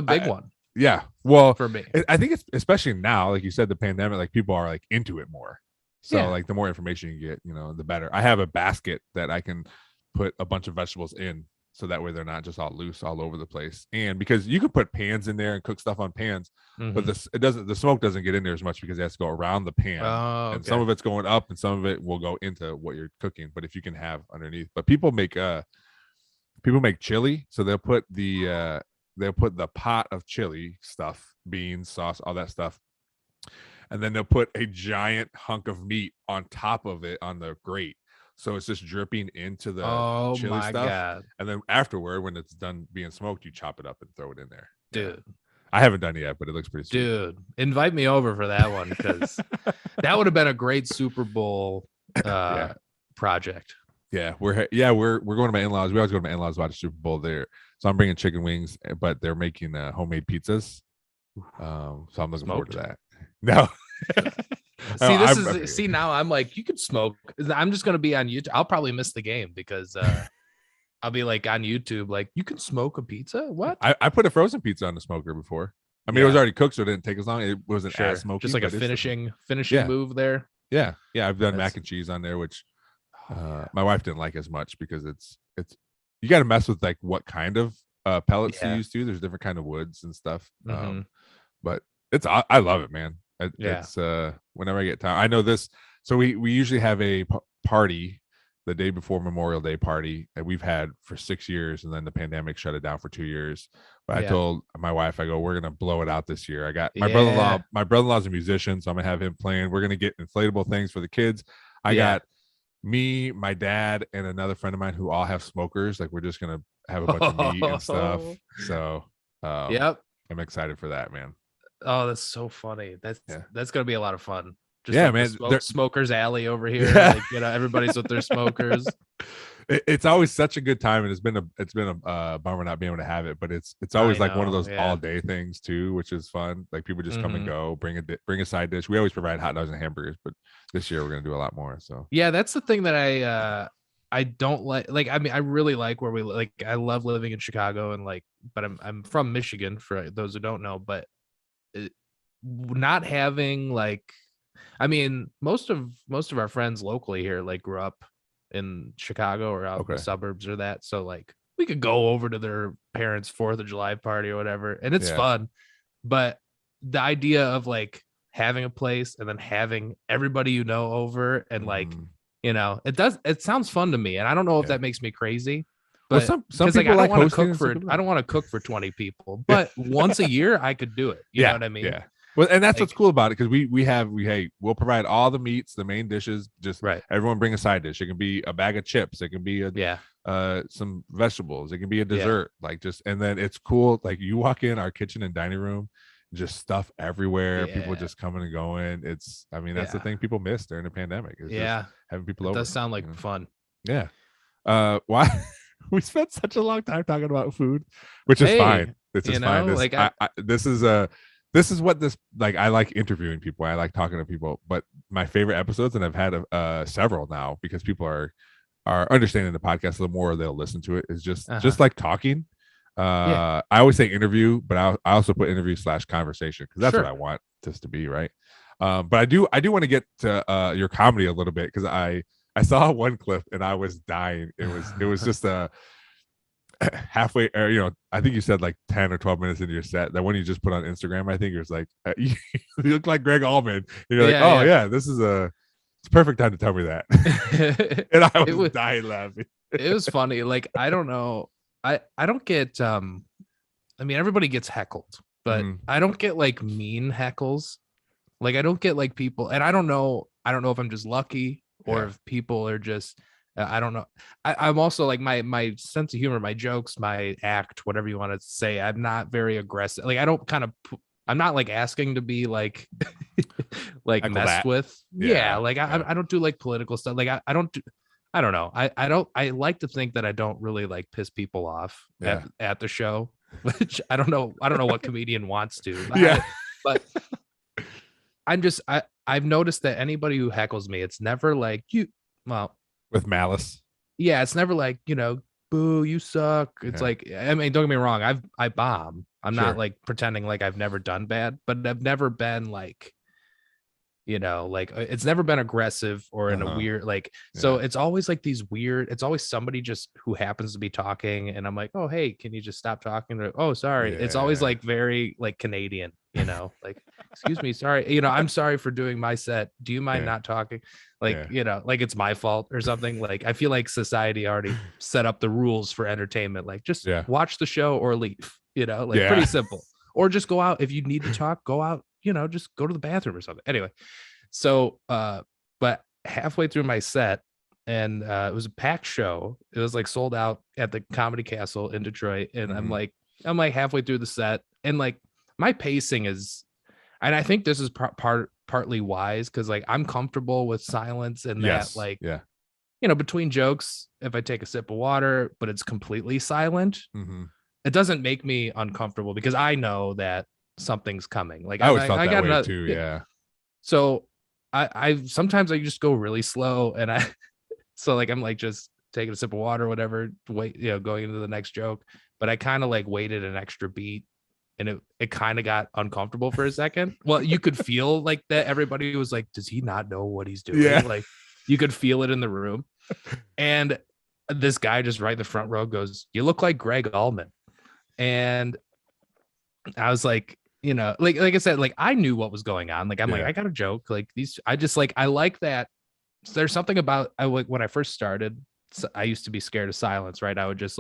big one. Yeah. Well, for me, I think it's especially now, like you said, the pandemic, like people are like into it more. So like the more information you get, you know, the better. I have a basket that I can put a bunch of vegetables in, so that way they're not just all loose all over the place. And because you could put pans in there and cook stuff on pans, but the smoke doesn't get in there as much because it has to go around the pan. And some of it's going up and some of it will go into what you're cooking. But if you can have underneath, but people make chili, so they'll put the pot of chili stuff, beans, sauce, all that stuff, and then they'll put a giant hunk of meat on top of it on the grate. So it's just dripping into the chili stuff. God. And then afterward, when it's done being smoked, you chop it up and throw it in there. Dude. I haven't done it yet, but it looks pretty sweet. Dude, invite me over for that one, because that would have been a great Super Bowl project. Yeah, we're going to my in-laws. We always go to my in-laws to watch Super Bowl there. So I'm bringing chicken wings, but they're making homemade pizzas. So I'm looking forward to that. No. See, now I'm like, you could smoke. I'm just going to be on YouTube. I'll probably miss the game because I'll be like on YouTube, like, you can smoke a pizza? What? I put a frozen pizza on the smoker before. I mean, it was already cooked, so it didn't take as long. It wasn't as smoky. Just like a finishing move there. Yeah. I've done mac and cheese on there, which my wife didn't like as much because it's you got to mess with like what kind of pellets to use too. There's different kind of woods and stuff. But I love it, man. It's whenever I get time. I know this. So we usually have a party the day before Memorial Day party that we've had for 6 years, and then the pandemic shut it down for 2 years. But I told my wife, I go, we're gonna blow it out this year. I got my brother-in-law. My brother-in-law's a musician, so I'm gonna have him playing. We're gonna get inflatable things for the kids. I got me, my dad, and another friend of mine who all have smokers. Like, we're just gonna have a bunch of meat and stuff. So I'm excited for that, man. Oh, that's so funny. That's gonna be a lot of fun. Just man. Smokers alley over here. Like, everybody's with their smokers. It's always such a good time, and it's been a bummer not being able to have it. But it's always like one of those all day things too, which is fun. Like, people just come and go, bring a side dish. We always provide hot dogs and hamburgers, but this year we're gonna do a lot more. So that's the thing that I don't like. Like, I mean, I really like where we like. I love living in Chicago, and like, but I'm from Michigan, for those who don't know. But not having like, I mean, most of our friends locally here like grew up in Chicago or out in the suburbs or that. So like, we could go over to their parents' 4th of July party or whatever, and it's fun. But the idea of like having a place and then having everybody over, and like, it sounds fun to me. And I don't know if that makes me crazy. But some people like, I don't want to cook for 20 people, but once a year I could do it. You know what I mean? Yeah. Well, and that's what's cool about it, because we'll provide all the meats, the main dishes. Just everyone bring a side dish. It can be a bag of chips. It can be some vegetables. It can be a dessert. Like, and then it's cool. Like, you walk in our kitchen and dining room, just stuff everywhere. People just coming and going. That's the thing people miss during the pandemic. Is just having people over. It does sound like fun. Yeah. Why? We spent such a long time talking about food, which is fine. It's just fine. This is what this, like, I like interviewing people. I like talking to people, but my favorite episodes, and I've had several now, because people are understanding the podcast a little more, or they'll listen to it, is just like talking. I always say interview, but I also put interview / conversation, because that's what I want this to be, right? But I do want to get to your comedy a little bit, because I saw one clip and I was dying. It was just a halfway, or I think you said like 10 or 12 minutes into your set, that one you just put on Instagram, I think it was like, you look like Greg Allman, and you're like, this is it's a perfect time to tell me that. And I was dying laughing. It was funny. Like, I don't know, I don't get I mean, everybody gets heckled, but I don't get like mean heckles. Like, I don't get like people, and I don't know if I'm just lucky, or if people are just I don't know. I'm also like, my sense of humor, my jokes, my act, whatever you want to say, I'm not very aggressive. Like, I don't I'm not like asking to be like like messed with. Like, I don't do like political stuff. Like, I don't know. I like to think that I don't really like piss people off at the show, which I don't know what comedian wants to. But I've noticed that anybody who heckles me, it's never like with malice. Yeah, it's never like, boo, you suck. It's like, I mean, don't get me wrong, I bomb. I'm not like pretending like I've never done bad, but I've never been like, like, it's never been aggressive or in a weird, like, so it's always like these weird, it's always somebody just who happens to be talking, and I'm like, oh, hey, can you just stop talking? Or, oh, sorry. It's always like very like Canadian, like, excuse me, sorry, I'm sorry for doing my set. Do you mind not talking? Like, like it's my fault or something. Like, I feel like society already set up the rules for entertainment. Like, just watch the show or leave, like pretty simple. Or just go out. If you need to talk, go out, just go to the bathroom or something. Anyway, so, but halfway through my set, and it was a packed show. It was like sold out at the Comedy Castle in Detroit. And I'm like halfway through the set, and like my pacing is, and I think this is partly wise, because like I'm comfortable with silence, and that like, between jokes, if I take a sip of water, but it's completely silent, it doesn't make me uncomfortable, because I know that something's coming. Like, I always felt that way too. Yeah. So I sometimes I just go really slow, and so like I'm like just taking a sip of water or whatever, going into the next joke, but I kind of like waited an extra beat and it kind of got uncomfortable for a second. Well, you could feel like that everybody was like, does he not know what he's doing? Yeah. Like you could feel it in the room. And this guy just right in the front row goes, you look like Greg Allman. And I was like, you know, like I said, like I knew what was going on. Like I'm like, I got a joke. Like these, I just like, I like that. So there's something about when I first started, I used to be scared of silence, right? I would just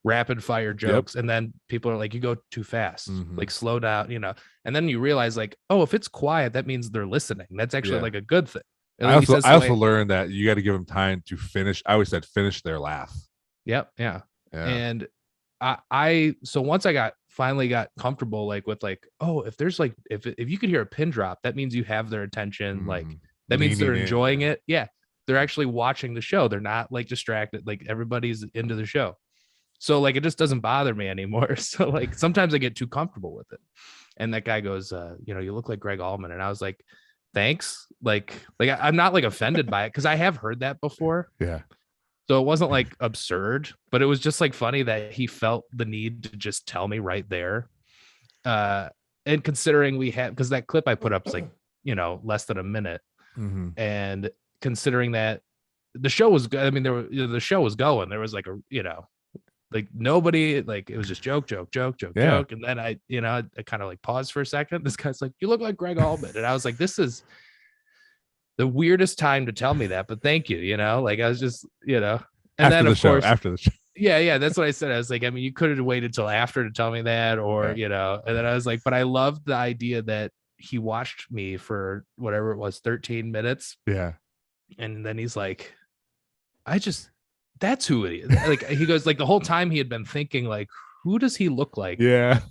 rapid fire jokes. And then people are like, you go too fast, like slow down, you know? And then you realize like, oh, if it's quiet, that means they're listening. That's actually like a good thing. I also learned that you got to give them time to finish. I always said, finish their laugh. Yep. Yeah. And so once I finally got comfortable, like with like, oh, if there's like, if you could hear a pin drop, that means you have their attention. Like that means they're enjoying it. Yeah. They're actually watching the show. They're not like distracted. Like everybody's into the show. So like, it just doesn't bother me anymore. So like, sometimes I get too comfortable with it. And that guy goes, you know, you look like Greg Allman. And I was like, thanks. Like I'm not like offended by it. Cause I have heard that before. Yeah. So it wasn't like absurd, but it was just like funny that he felt the need to just tell me right there. And considering we had, because that clip I put up is like, you know, less than a minute. And considering that the show was good, I mean, the show was going. There was like a, you know, like nobody, like it was just joke. And then I kind of like paused for a second. This guy's like, you look like Greg Allman. And I was like, this is the weirdest time to tell me that, but thank you, you know, like I was just, you know, and after then of course, after the show. Yeah. That's what I said. I was like, I mean, you could have waited till after to tell me that, or, you know, and then I was like, but I loved the idea that he watched me for whatever it was, 13 minutes. Yeah. And then he's like, that's who it is. Like, he goes, like the whole time he had been thinking like, who does he look like? Yeah.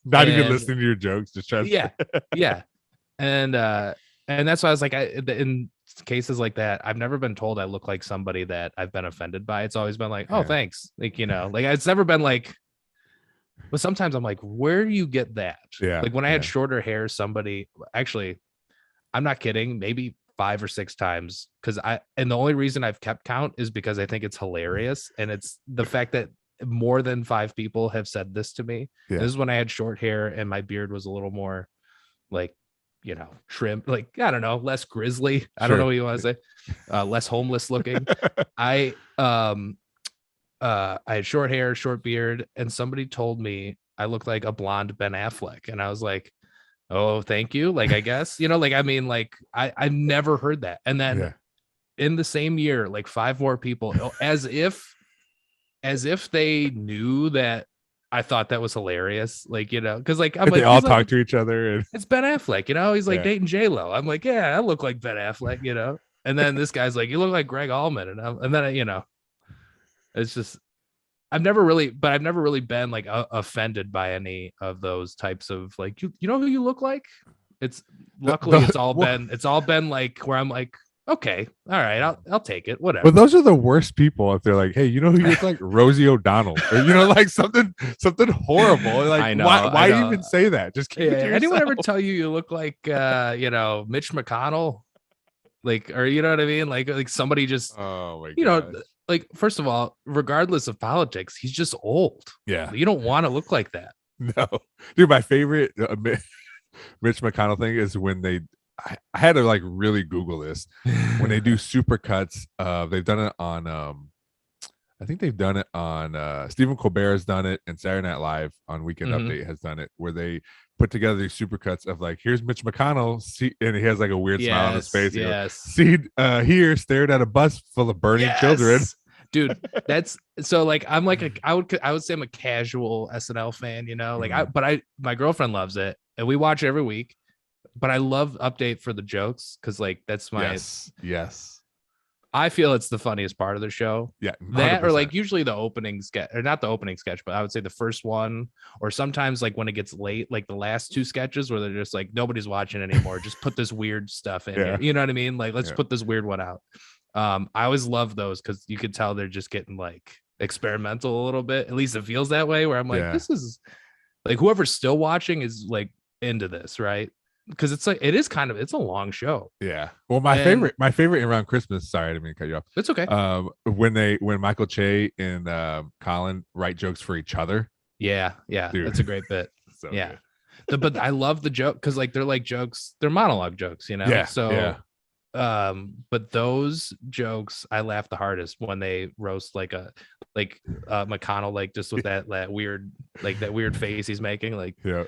Not even listening to your jokes, just trying to. Yeah. And that's why I was like, in cases like that, I've never been told I look like somebody that I've been offended by. It's always been like, oh, thanks. Like, you know, like it's never been like, but sometimes I'm like, where do you get that? Yeah. Like when I had shorter hair, somebody actually, I'm not kidding, maybe 5 or 6 times. And the only reason I've kept count is because I think it's hilarious. And it's the fact that more than 5 people have said this to me. Yeah. This is when I had short hair and my beard was a little more like, you know, trim, like, I don't know, less grizzly. I don't know what you want to say. Less homeless looking. I had short hair, short beard, and somebody told me I looked like a blonde Ben Affleck. And I was like, oh, thank you. Like, I guess, you know, like, I mean, like, I never heard that. And then in the same year, like 5 more people, as if they knew that I thought that was hilarious. Like, you know, because like, I'm like, they all talk to each other. And it's Ben Affleck, you know, he's like dating J-Lo. I'm like, yeah, I look like Ben Affleck, you know. And then this guy's like, you look like Greg Allman. And then, you know, it's just, I've never really been like offended by any of those types of like, you know who you look like? It's luckily it's all been like where I'm like, okay, all right, I'll take it, whatever. But those are the worst people if they're like, hey, you know who you look like? Rosie O'Donnell, or you know, like something horrible. Like, I know, why even say that? Just keep it to yourself. Anyone ever tell you look like you know, Mitch McConnell? Like, or you know what I mean? Like somebody just, oh my god, you know, like first of all, regardless of politics, he's just old. Yeah, you don't want to look like that. No, dude, my favorite Mitch McConnell thing is when I had to like really Google this when they do supercuts. They've done it on I think they've done it on Stephen Colbert has done it, and Saturday Night Live on Weekend Update has done it, where they put together these supercuts of like, here's Mitch McConnell, and he has like a weird smile on his face. See, here stared at a bus full of burning children. Dude, that's so like I'm like I would say I'm a casual SNL fan, you know, like my girlfriend loves it and we watch it every week. But I love Update for the jokes because like that's my yes. I feel it's the funniest part of the show. Yeah, 100%. That or like usually the opening sketch, or not the opening sketch, but I would say the first one, or sometimes like when it gets late, like the last 2 sketches where they're just like nobody's watching anymore. Just put this weird stuff in here. You know what I mean? Like let's put this weird one out. I always love those because you could tell they're just getting like experimental a little bit. At least it feels that way. Where I'm like, this is like whoever's still watching is like into this, right? Because it's like it's a long show. Yeah. Well, my favorite around Christmas. Sorry, I didn't mean to cut you off. It's okay. When Michael Che and Colin write jokes for each other. Yeah, dude. That's a great bit. So yeah. good. But I love the joke because like they're like jokes, they're monologue jokes, you know. Yeah. So yeah. But those jokes I laugh the hardest when they roast like McConnell, like just with that weird face he's making. Like Yeah.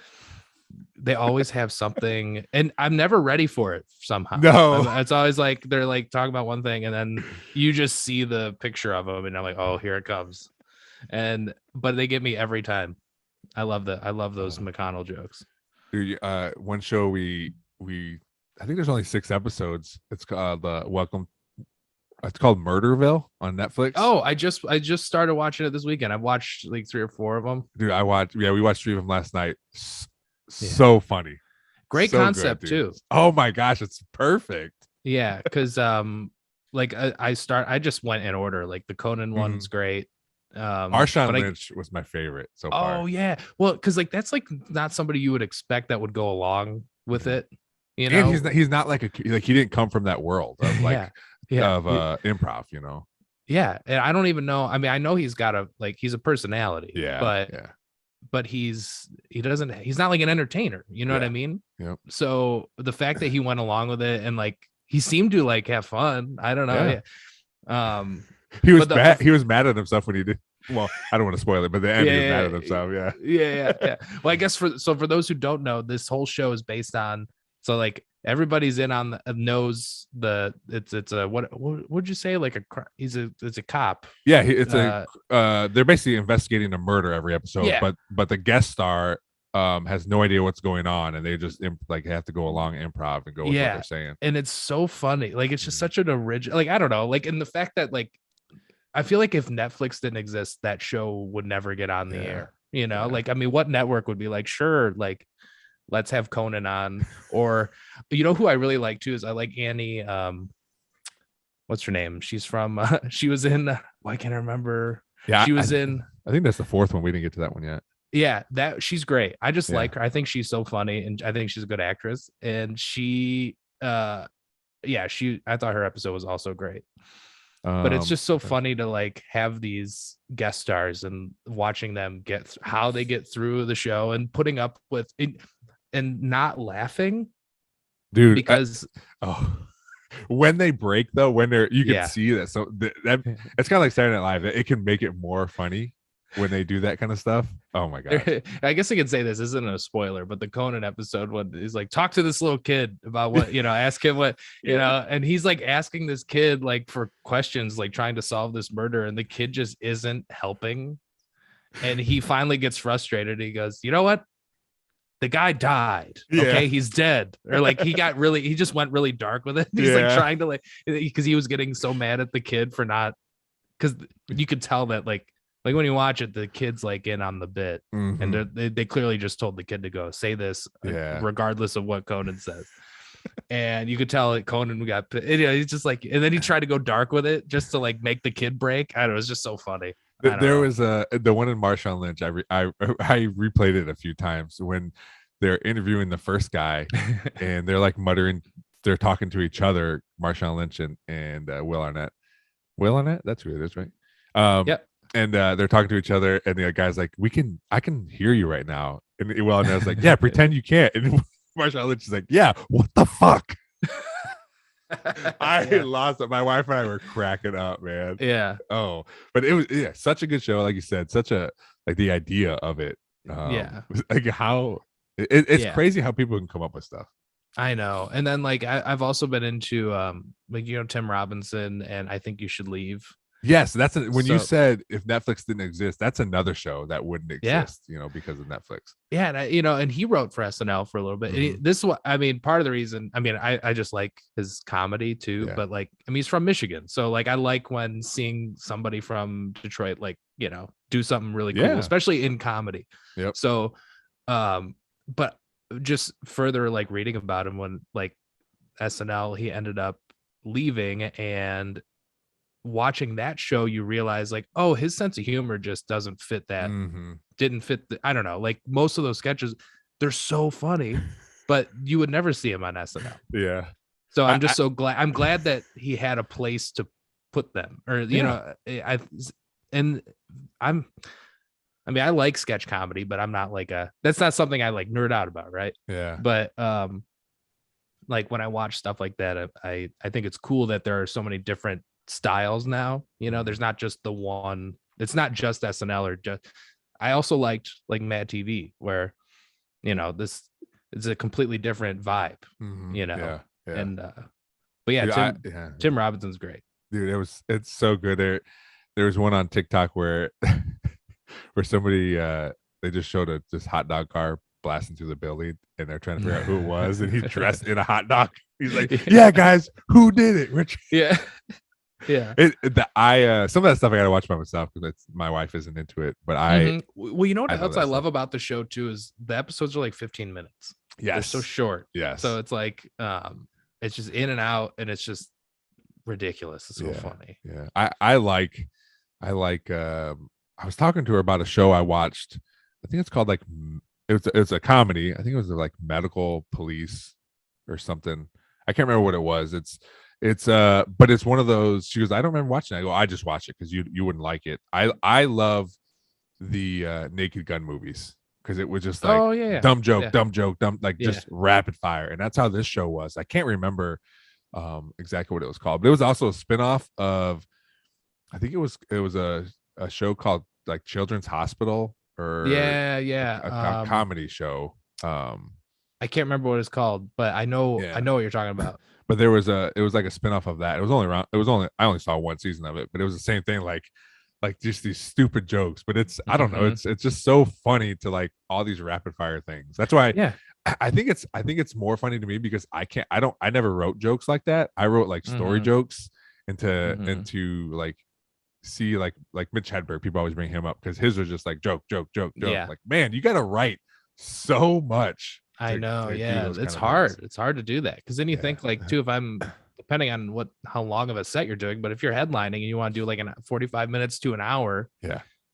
they always have something, and I'm never ready for it somehow. No. It's always like they're like talking about one thing and then you just see the picture of them and I'm like, oh, here it comes. But they get me every time. I love those McConnell jokes. One show we I think there's only 6 episodes. It's called it's called Murderville on Netflix. Oh, I just started watching it this weekend. I've watched like 3 or 4 of them. Dude, we watched 3 of them last night. So funny. Great so concept good, too. Oh my gosh, it's perfect. Yeah, because like I just went in order. Like the Conan one's great. Marshawn Lynch was my favorite so far. Oh yeah, well, because like that's like not somebody you would expect that would go along with it. You know, and he's not like he didn't come from that world of like improv. You know. Yeah, and I don't even know. I mean, I know he's got he's a personality. Yeah, but he's not like an entertainer. You know what I mean? Yeah. So the fact that he went along with it and like he seemed to like have fun. I don't know. Yeah. He was mad at himself when he did. Well, I don't want to spoil it, but the end he was mad at himself. Yeah. Well, I guess for those who don't know, this whole show is based on. So like everybody's in on knows it's a what would you say, like it's a cop. Yeah, they're basically investigating a murder every episode. Yeah. But the guest star has no idea what's going on, and they just like have to go along improv and go with what they're saying. And it's so funny. Like it's just such an original. Like I don't know. Like in the fact that like I feel like if Netflix didn't exist, that show would never get on the air. You know, like I mean, what network would be like, sure, like let's have Conan on? Or you know who I really like too is I like Annie. What's her name? She's from. She was in. Why can't I remember? Yeah, she was in. I think that's the 4th one. We didn't get to that one yet. Yeah, that she's great. I just like her. I think she's so funny, and I think she's a good actress. And she, I thought her episode was also great. But it's just so funny to like have these guest stars and watching them how they get through the show and putting up with it and not laughing, dude. Because when they break though, when you can see that. So that it's kind of like Saturday Night Live. It can make it more funny when they do that kind of stuff. Oh my god. I guess I could say this isn't a spoiler, but the Conan episode when he's like, talk to this little kid about what, ask him what, and he's like asking this kid like for questions, like trying to solve this murder, and the kid just isn't helping. And he finally gets frustrated. He goes, you know what? The guy died. Okay, he's dead. Or like he just went really dark with it. He's like trying to because he was getting so mad at the kid for not, because you could tell that like when you watch it, the kid's like in on the bit, and they clearly just told the kid to go say this, regardless of what Conan says. And you could tell that Conan got, he's just like, and then he tried to go dark with it just to like make the kid break. I don't know, it was just so funny. There was the one in Marshawn Lynch. I replayed it a few times when they're interviewing the first guy, and they're like muttering, they're talking to each other, Marshawn Lynch and Will Arnett. Will Arnett, that's who it is, right? Yep. And they're talking to each other, and the guy's like, I can hear you right now. And Will Arnett's like, yeah, pretend you can't. And Marshawn Lynch is like, yeah, what the fuck? I lost it. My wife and I were cracking up, man. Yeah. Oh, but it was such a good show, like you said, such a like the idea of it. Like how it's crazy how people can come up with stuff. I know. And then like I've also been into like Tim Robinson and I Think You Should Leave. Yes, you said if Netflix didn't exist, that's another show that wouldn't exist, because of Netflix. Yeah, and and he wrote for SNL for a little bit. Mm-hmm. This is what I mean. Part of the reason, I just like his comedy too. But like, he's from Michigan, so like I like when seeing somebody from Detroit like do something really cool, especially in comedy. Yep. So, but just further like reading about him when like SNL, he ended up leaving, and watching that show you realize like, oh, his sense of humor just doesn't fit that. Didn't fit I don't know, like most of those sketches, they're so funny, but you would never see him on SNL. So I'm just so glad. I'm glad that he had a place to put them, or I'm I mean, I like sketch comedy, but I'm not like that's not something I like nerd out about, right? Yeah. But like when I watch stuff like that, I think it's cool that there are so many different styles now. You know, there's not just the one. It's not just SNL or just. I also liked like Mad TV, where, you know, this is a completely different vibe. You know, and but yeah, dude, Tim Robinson's great, dude. It's so good. There was one on TikTok where where somebody they just showed this hot dog car blasting through the building, and they're trying to figure out who it was, and he's dressed in a hot dog. He's like, "Yeah, guys, who did it, Rich?" Yeah. Yeah. Some of that stuff I gotta watch by myself because my wife isn't into it. But well, you know what else I love about the show too is the episodes are like 15 minutes. Yes. They're so short. Yes. So it's like it's just in and out, and it's just ridiculous. It's so funny. Yeah. I was talking to her about a show I watched. I think it's called like it's a comedy. I think it was like Medical Police or something. I can't remember what it was. But it's one of those. She goes, I don't remember watching it. I go, I just watched it because you wouldn't like it. I love the Naked Gun movies because it was just like dumb joke, like just rapid fire. And that's how this show was. I can't remember exactly what it was called, but it was also a spinoff of, I think it was a show called like Children's Hospital or a comedy show. I can't remember what it's called, but I know what you're talking about. But it was like a spinoff of that. I only saw one season of it, but it was the same thing, like just these stupid jokes. But I don't know, it's just so funny to like all these rapid fire things. That's why I think it's more funny to me because I never wrote jokes like that. I wrote like story jokes into like see like Mitch Hedberg. People always bring him up because his was just like joke. Like, man, you gotta write so much. I know, it's hard. Things. It's hard to do that because then you think like too, if I'm depending on how long of a set you're doing, but if you're headlining and you want to do like 45 minutes to an hour,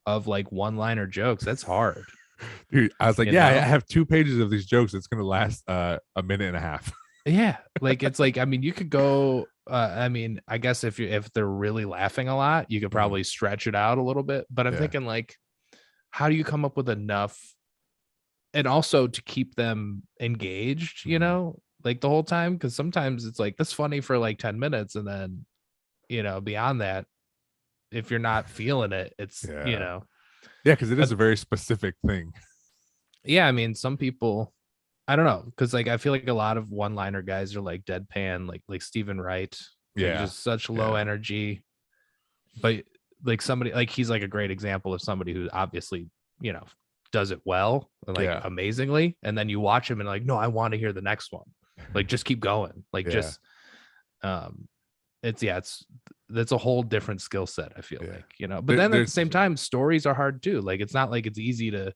of like one-liner jokes, that's hard. Dude, I was like, I have 2 pages of these jokes. It's gonna last a minute and a half. Yeah, like it's like, I mean, you could go. I mean, I guess if they're really laughing a lot, you could probably stretch it out a little bit. But I'm thinking like, how do you come up with enough? And also to keep them engaged, you know, like the whole time. Cause sometimes it's like, that's funny for like 10 minutes. And then, you know, beyond that, if you're not feeling it, it's, you know. Yeah. Cause it is a very specific thing. Yeah. I mean, some people, I don't know. Cause like, I feel like a lot of one-liner guys are like deadpan, like Stephen Wright. Yeah. Just such low energy. But like somebody, like he's like a great example of somebody who obviously, you know, does it well and like amazingly, and then you watch him and like, no, I want to hear the next one, like just keep going, like just that's a whole different skill set, I feel like, you know. But then at the same time, stories are hard too. Like it's not like it's easy to,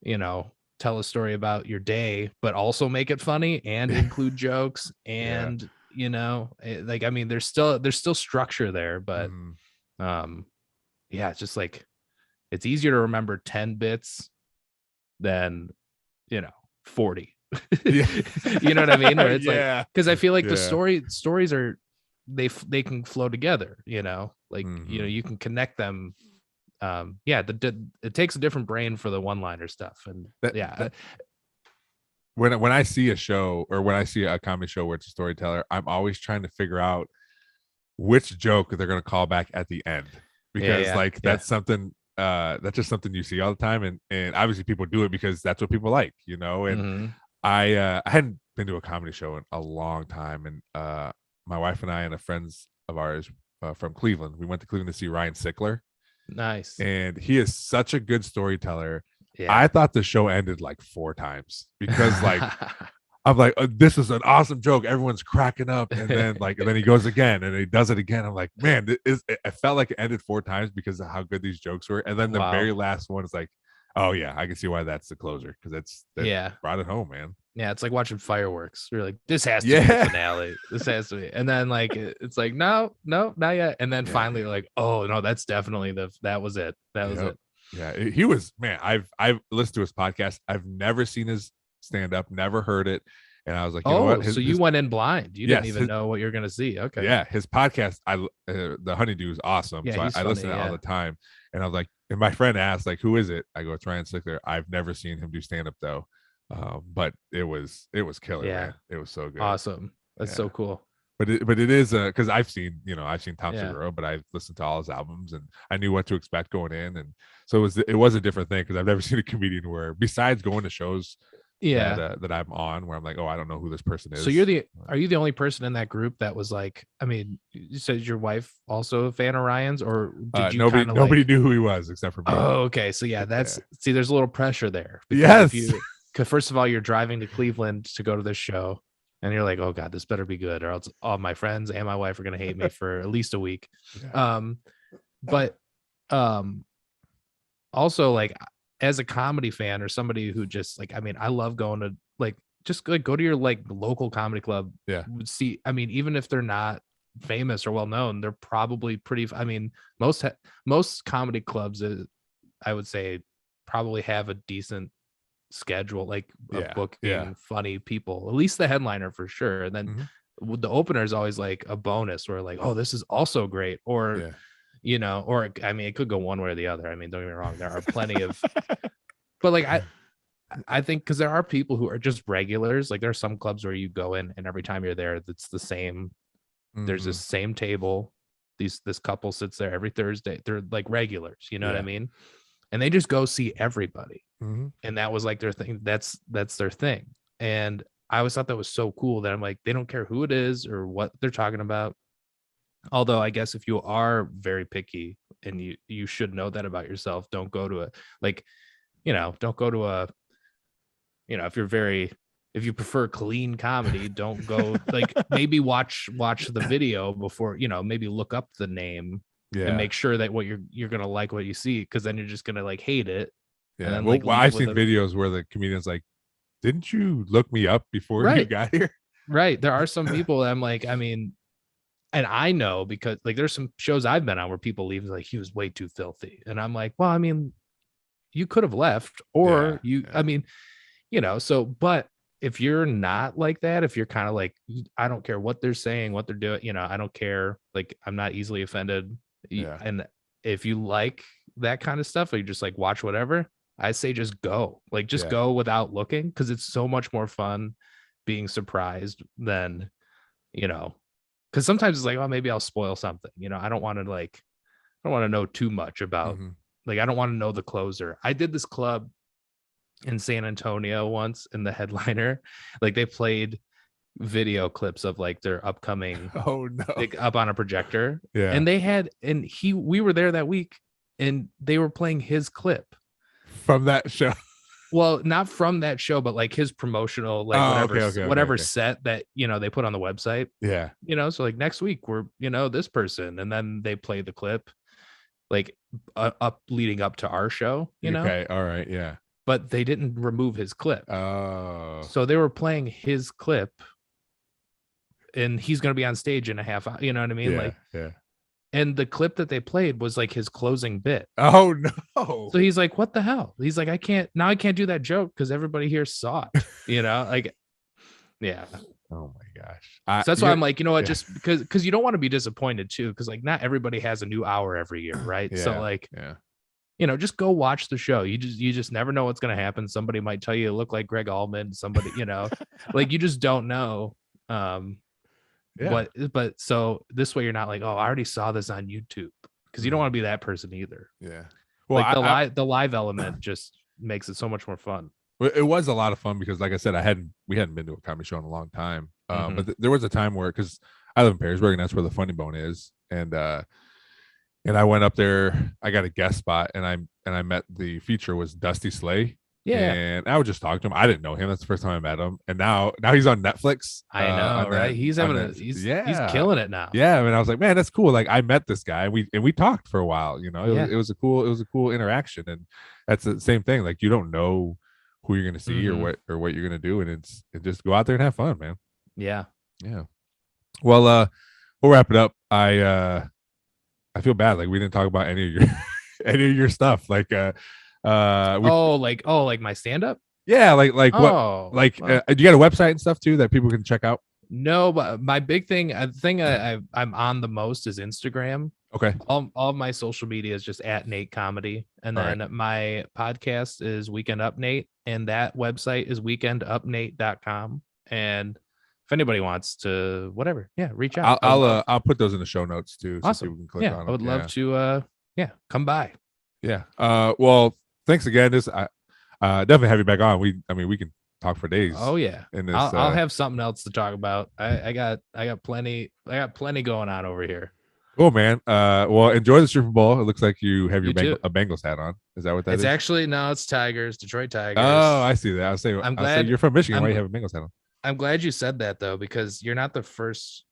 you know, tell a story about your day but also make it funny and include jokes and you know, like, I mean, there's still structure there, but it's just like it's easier to remember 10 bits than, you know, 40. You know what I mean? Where it's like, because I feel like the stories are they can flow together, you know, like you know, you can connect them. It takes a different brain for the one-liner stuff, and when I see a show or when I see a comedy show where it's a storyteller, I'm always trying to figure out which joke they're going to call back at the end, because that's something that's just something you see all the time, and obviously people do it because that's what people like, you know. And I hadn't been to a comedy show in a long time, and my wife and I and a friends of ours from Cleveland, we went to Cleveland to see Ryan Sickler. Nice. And he is such a good storyteller. I thought the show ended like 4 times because like I'm like, this is an awesome joke, everyone's cracking up, and then he goes again and he does it again. I'm like, man, it felt like it ended 4 times because of how good these jokes were. And then the very last one is like, oh yeah, I can see why that's the closer, because it brought it home, man. Yeah, it's like watching fireworks. You're like, this has to be the finale. This has to be. And then like it's like, no, not yet. And then finally you're like, oh no, that's definitely that was it. That was it. Yeah, he was, man. I've listened to his podcast. I've never seen his stand up, never heard it. And I was like, you know what? So you went in blind. You didn't even know what you're gonna see. Okay. Yeah, his podcast, the Honeydew is awesome. So I listen to it all the time. And I was like, and my friend asked, like, who is it? I go, it's Ryan Sickler. I've never seen him do stand up though. But it was killer, man. It was so good. Awesome. That's so cool. But it is because I've seen Tom Segura, but I've listened to all his albums and I knew what to expect going in, and so it was a different thing because I've never seen a comedian where, besides going to shows that I'm on, where I'm like, oh, I don't know who this person is. So are you the only person in that group that was like, I mean, you said your wife also a fan of Ryan's, or did you nobody knew who he was except for me? Oh, okay. So see, there's a little pressure there. Yes. Because first of all, you're driving to Cleveland to go to this show, and you're like, oh God, this better be good, or else all my friends and my wife are gonna hate me for at least a week. Yeah. Also, like, as a comedy fan or somebody who just like, I mean, I love going to like, just like go to your like local comedy club. Yeah. See, I mean, even if they're not famous or well known, they're probably pretty. I mean, most comedy clubs, I would say, probably have a decent schedule, like a booking funny people, at least the headliner for sure. And then the opener is always like a bonus where like, oh, this is also great, or or I mean, it could go one way or the other. I mean, don't get me wrong, there are plenty of but like I think because there are people who are just regulars. Like there are some clubs where you go in and every time you're there, it's the same. There's this same table. This couple sits there every Thursday. They're like regulars, you know what I mean? And they just go see everybody. And that was like their thing. That's their thing. And I always thought that was so cool that I'm like, they don't care who it is or what they're talking about. Although I guess if you are very picky, and you should know that about yourself, don't go to don't go to a, if you prefer clean comedy, don't go like, maybe watch the video before, maybe look up the name and make sure that what you're going to like what you see. Cause then you're just going to like hate it. Yeah. Then, well, I've seen videos where the comedian's like, didn't you look me up before you got here? Right. There are some people that I'm like, I mean, and I know because like there's some shows I've been on where people leave like, he was way too filthy. And I'm like, well, I mean, you could have left, or I mean, so, but if you're not like that, if you're kind of like, I don't care what they're saying, what they're doing, I don't care. Like, I'm not easily offended. Yeah. And if you like that kind of stuff, or you just like watch whatever, I say just go, like, just go without looking. Cause it's so much more fun being surprised than, cause sometimes it's like, oh, maybe I'll spoil something. I don't want to know too much about, like, I don't want to know the closer. I did this club in San Antonio once, in the headliner, like they played video clips of like their upcoming like, up on a projector. Yeah. And we were there that week and they were playing his clip from that show. Well, not from that show, but like his promotional, like whatever set that, they put on the website. Yeah. So like next week we're, this person, and then they play the clip like up leading up to our show, Okay. All right. Yeah. But they didn't remove his clip. Oh. So they were playing his clip and he's going to be on stage in a half hour. You know what I mean? Yeah. And the clip that they played was like his closing bit. Oh no. So he's like, what the hell? He's like, I can't do that joke because everybody here saw it, like, yeah. Oh my gosh. So that's why I'm like, you know what, just because you don't want to be disappointed too. Cause like not everybody has a new hour every year. Right. Yeah, so like, just go watch the show. You just never know what's going to happen. Somebody might tell you look like Greg Allman, somebody, like you just don't know. But so this way you're not like, oh, I already saw this on YouTube, because you don't want to be that person either. Yeah. Well, like the live element just makes it so much more fun. It was a lot of fun because, like I said, we hadn't been to a comedy show in a long time. But there was a time where, because I live in Perrysburg and that's where the Funny Bone is, and I went up there. I got a guest spot, and I met, the feature was Dusty Slay. Yeah. And I would just talk to him. I didn't know him. That's the first time I met him. And now he's on Netflix. I know, right? He's he's killing it now. Yeah. I mean, I was like, man, that's cool. Like, I met this guy and we talked for a while, it was a cool interaction. And that's the same thing. Like, you don't know who you're going to see or what you're going to do. And it just go out there and have fun, man. Yeah. Yeah. Well, we'll wrap it up. I feel bad. Like, we didn't talk about any of your stuff. Like, like my stand-up. Yeah, like do you got a website and stuff too that people can check out? No, but my big thing, I'm on the most is Instagram. Okay. All my social media is just at Nate Comedy. And then my podcast is Weekend Up Nate. And that website is weekendupnate.com. And if anybody wants to, whatever, reach out. I'll put those in the show notes too. So awesome. people can click on them. I would love to, come by. Yeah. Well, thanks again. I definitely have you back on. We can talk for days. Oh yeah. And I'll have something else to talk about. I got plenty going on over here. Cool, man. Well, enjoy the Super Bowl. It looks like you have a Bengals hat on. Is that what that is? It's actually, no, it's Tigers, Detroit Tigers. Oh, I see that. I'm glad you're from Michigan. Why you have a Bengals hat on? I'm glad you said that though, because you're not the first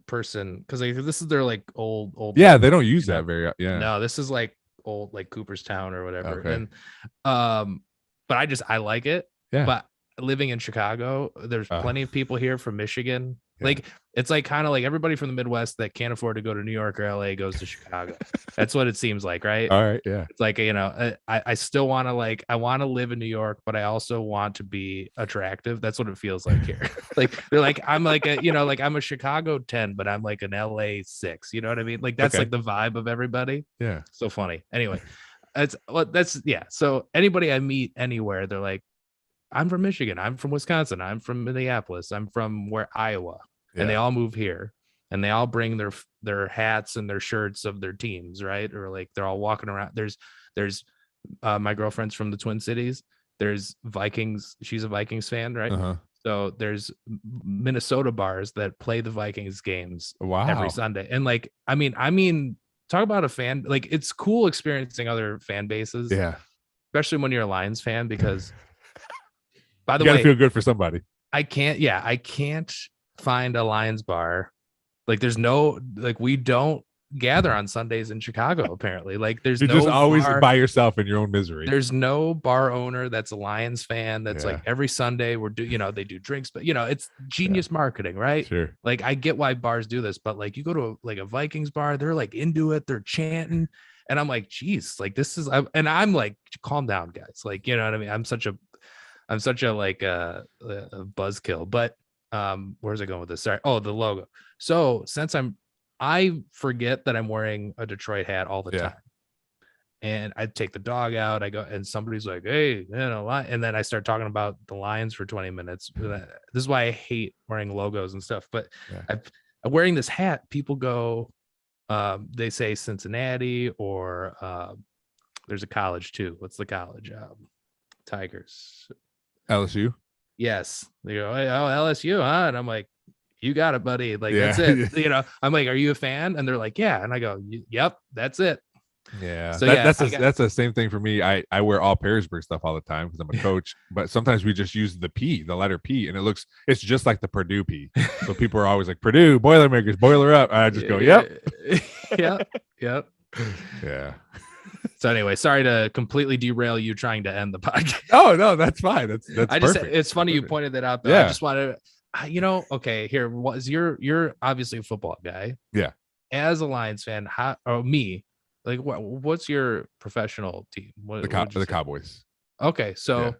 person. Because this is their like old. Yeah, they don't use that very. Yeah. No, this is like old, like Cooperstown or whatever. Okay. And but I like it. Yeah. But living in Chicago, there's plenty of people here from Michigan. Yeah. Like it's like kind of like everybody from the Midwest that can't afford to go to New York or LA goes to Chicago. That's what it seems like, right? All right, yeah. It's like, I still want to I want to live in New York, but I also want to be attractive. That's what it feels like here. Like they're like I'm like I'm a Chicago 10, but I'm like an LA 6. You know what I mean? Like that's like the vibe of everybody. Yeah. So funny. Anyway, so anybody I meet anywhere, they're like, I'm from Michigan, I'm from Wisconsin, I'm from Minneapolis, I'm from Iowa. And they all move here and they all bring their hats and their shirts of their teams, right? Or like they're all walking around. There's my girlfriend's from the Twin Cities. There's Vikings. She's a Vikings fan, right? Uh-huh. So there's Minnesota bars that play the Vikings games every Sunday. And like, I mean, talk about a fan. Like it's cool experiencing other fan bases. Yeah. Especially when you're a Lions fan, because by the way, you gotta way, feel good for somebody. I can't find a Lions bar. Like there's no, like we don't gather on Sundays in Chicago apparently. Like you're just always by yourself in your own misery. There's no bar owner that's a Lions fan that's like every Sunday they do drinks, but it's genius marketing, right? Sure. Like I get why bars do this, but like you go to a Vikings bar, they're like into it, they're chanting, and I'm like, geez, like this is, and I'm like, calm down guys, like you know what I mean? I'm such a like a buzzkill, but where's I going with this? Sorry. Oh, the logo. So since I forget that I'm wearing a Detroit hat all the time, and I take the dog out, I go and somebody's like, hey, and then I start talking about the Lions for 20 minutes. This is why I hate wearing logos and stuff. But I'm wearing this hat. People go, they say Cincinnati or there's a college too. What's the college? Tigers. LSU. Yes. They go, oh, LSU, huh? And I'm like, you got it, buddy. Like, that's it. I'm like, are you a fan? And they're like, yeah. And I go, yep, that's it. Yeah. So that's the same thing for me. I wear all Perrysburg stuff all the time because I'm a coach, but sometimes we just use the letter P, and it's just like the Purdue P. So people are always like, Purdue, Boilermakers, boiler up. I just go, yep. Yep. Yeah. So anyway, sorry to completely derail you trying to end the podcast. Oh no, that's fine. That's perfect. It's funny you pointed that out though. I just wanted to, okay, here was you're obviously a football guy. Yeah. As a Lions fan, what's your professional team? The Cowboys. Okay, so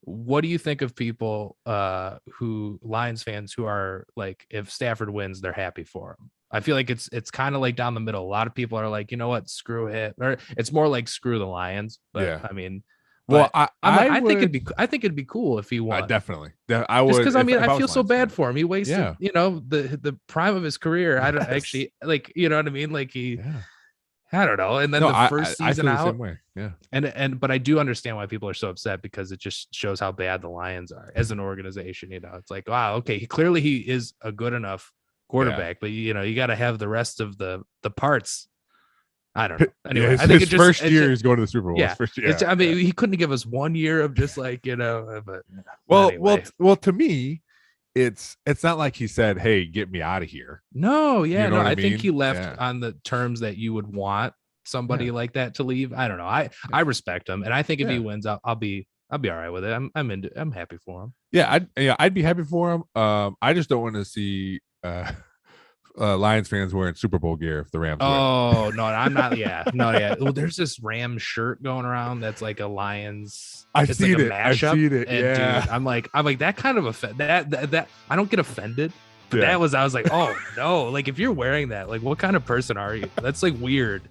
what do you think of people Lions fans who are like, if Stafford wins, they're happy for him? I feel like it's kind of like down the middle. A lot of people are like, you know what, screw it, or it's more like screw the Lions. But I mean, well, I think it'd be cool if he won. Definitely, I would. Just because I feel so bad for him. He wasted, the prime of his career. I don't actually like, you know what I mean? Like I don't know. And then the first season out, the same way. Yeah. But I do understand why people are so upset, because it just shows how bad the Lions are as an organization. It's like, wow, okay, clearly he is a good enough quarterback, but you got to have the rest of the parts. I don't know. Anyway, I think his first year he's going to the Super Bowl. Yeah, I mean, he couldn't give us 1 year of just like but well, to me, it's not like he said, "Hey, get me out of here." No, I think he left on the terms that you would want somebody like that to leave. I don't know. I respect him, and I think if he wins, I'll be all right with it. I'm happy for him. Yeah, I'd be happy for him. I just don't want to see Lions fans wearing Super Bowl gear if the Rams win. Oh no, I'm not. Well, there's this Rams shirt going around that's like a Lions. I've seen it. And, dude, I'm like that kind of that I don't get offended But I was like, oh no, like if you're wearing that, like what kind of person are you? That's like weird.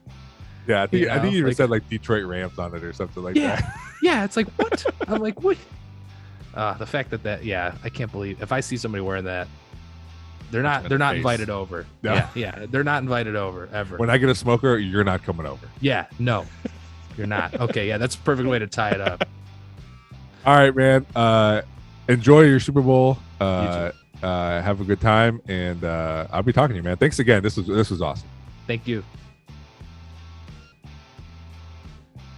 Yeah, I think you even said like Detroit Rams on it or something like that. Yeah, it's like what? I'm like, what? The fact that I can't believe if I see somebody wearing that, they're not invited over. No. Yeah, they're not invited over ever. When I get a smoker, you're not coming over. Yeah, no, you're not. Okay, yeah, that's a perfect way to tie it up. All right, man. Enjoy your Super Bowl. Have a good time, and I'll be talking to you, man. Thanks again. This was awesome. Thank you.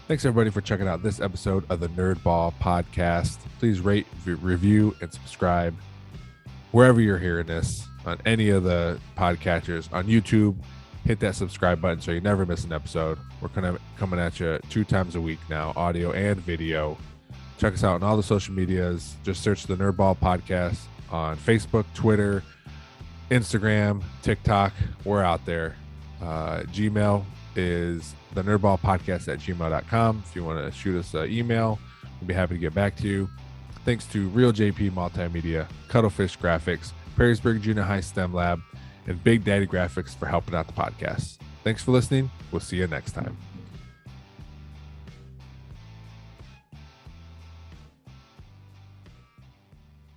Thanks everybody for checking out this episode of the Nerdball Podcast. Please rate, review, and subscribe wherever you're hearing this on any of the podcatchers. On YouTube, hit that subscribe button so you never miss an episode. We're coming at you 2 times a week now, audio and video. Check us out on all the social medias. Just search the Nerdball Podcast on Facebook, Twitter, Instagram, TikTok. We're out there. Gmail is the nerdballpodcast@gmail.com. If you want to shoot us an email, we'll be happy to get back to you. Thanks to Real JP Multimedia, Cuttlefish Graphics, Perrysburg Junior High STEM Lab, and Big Daddy Graphics for helping out the podcast. Thanks for listening. We'll see you next time.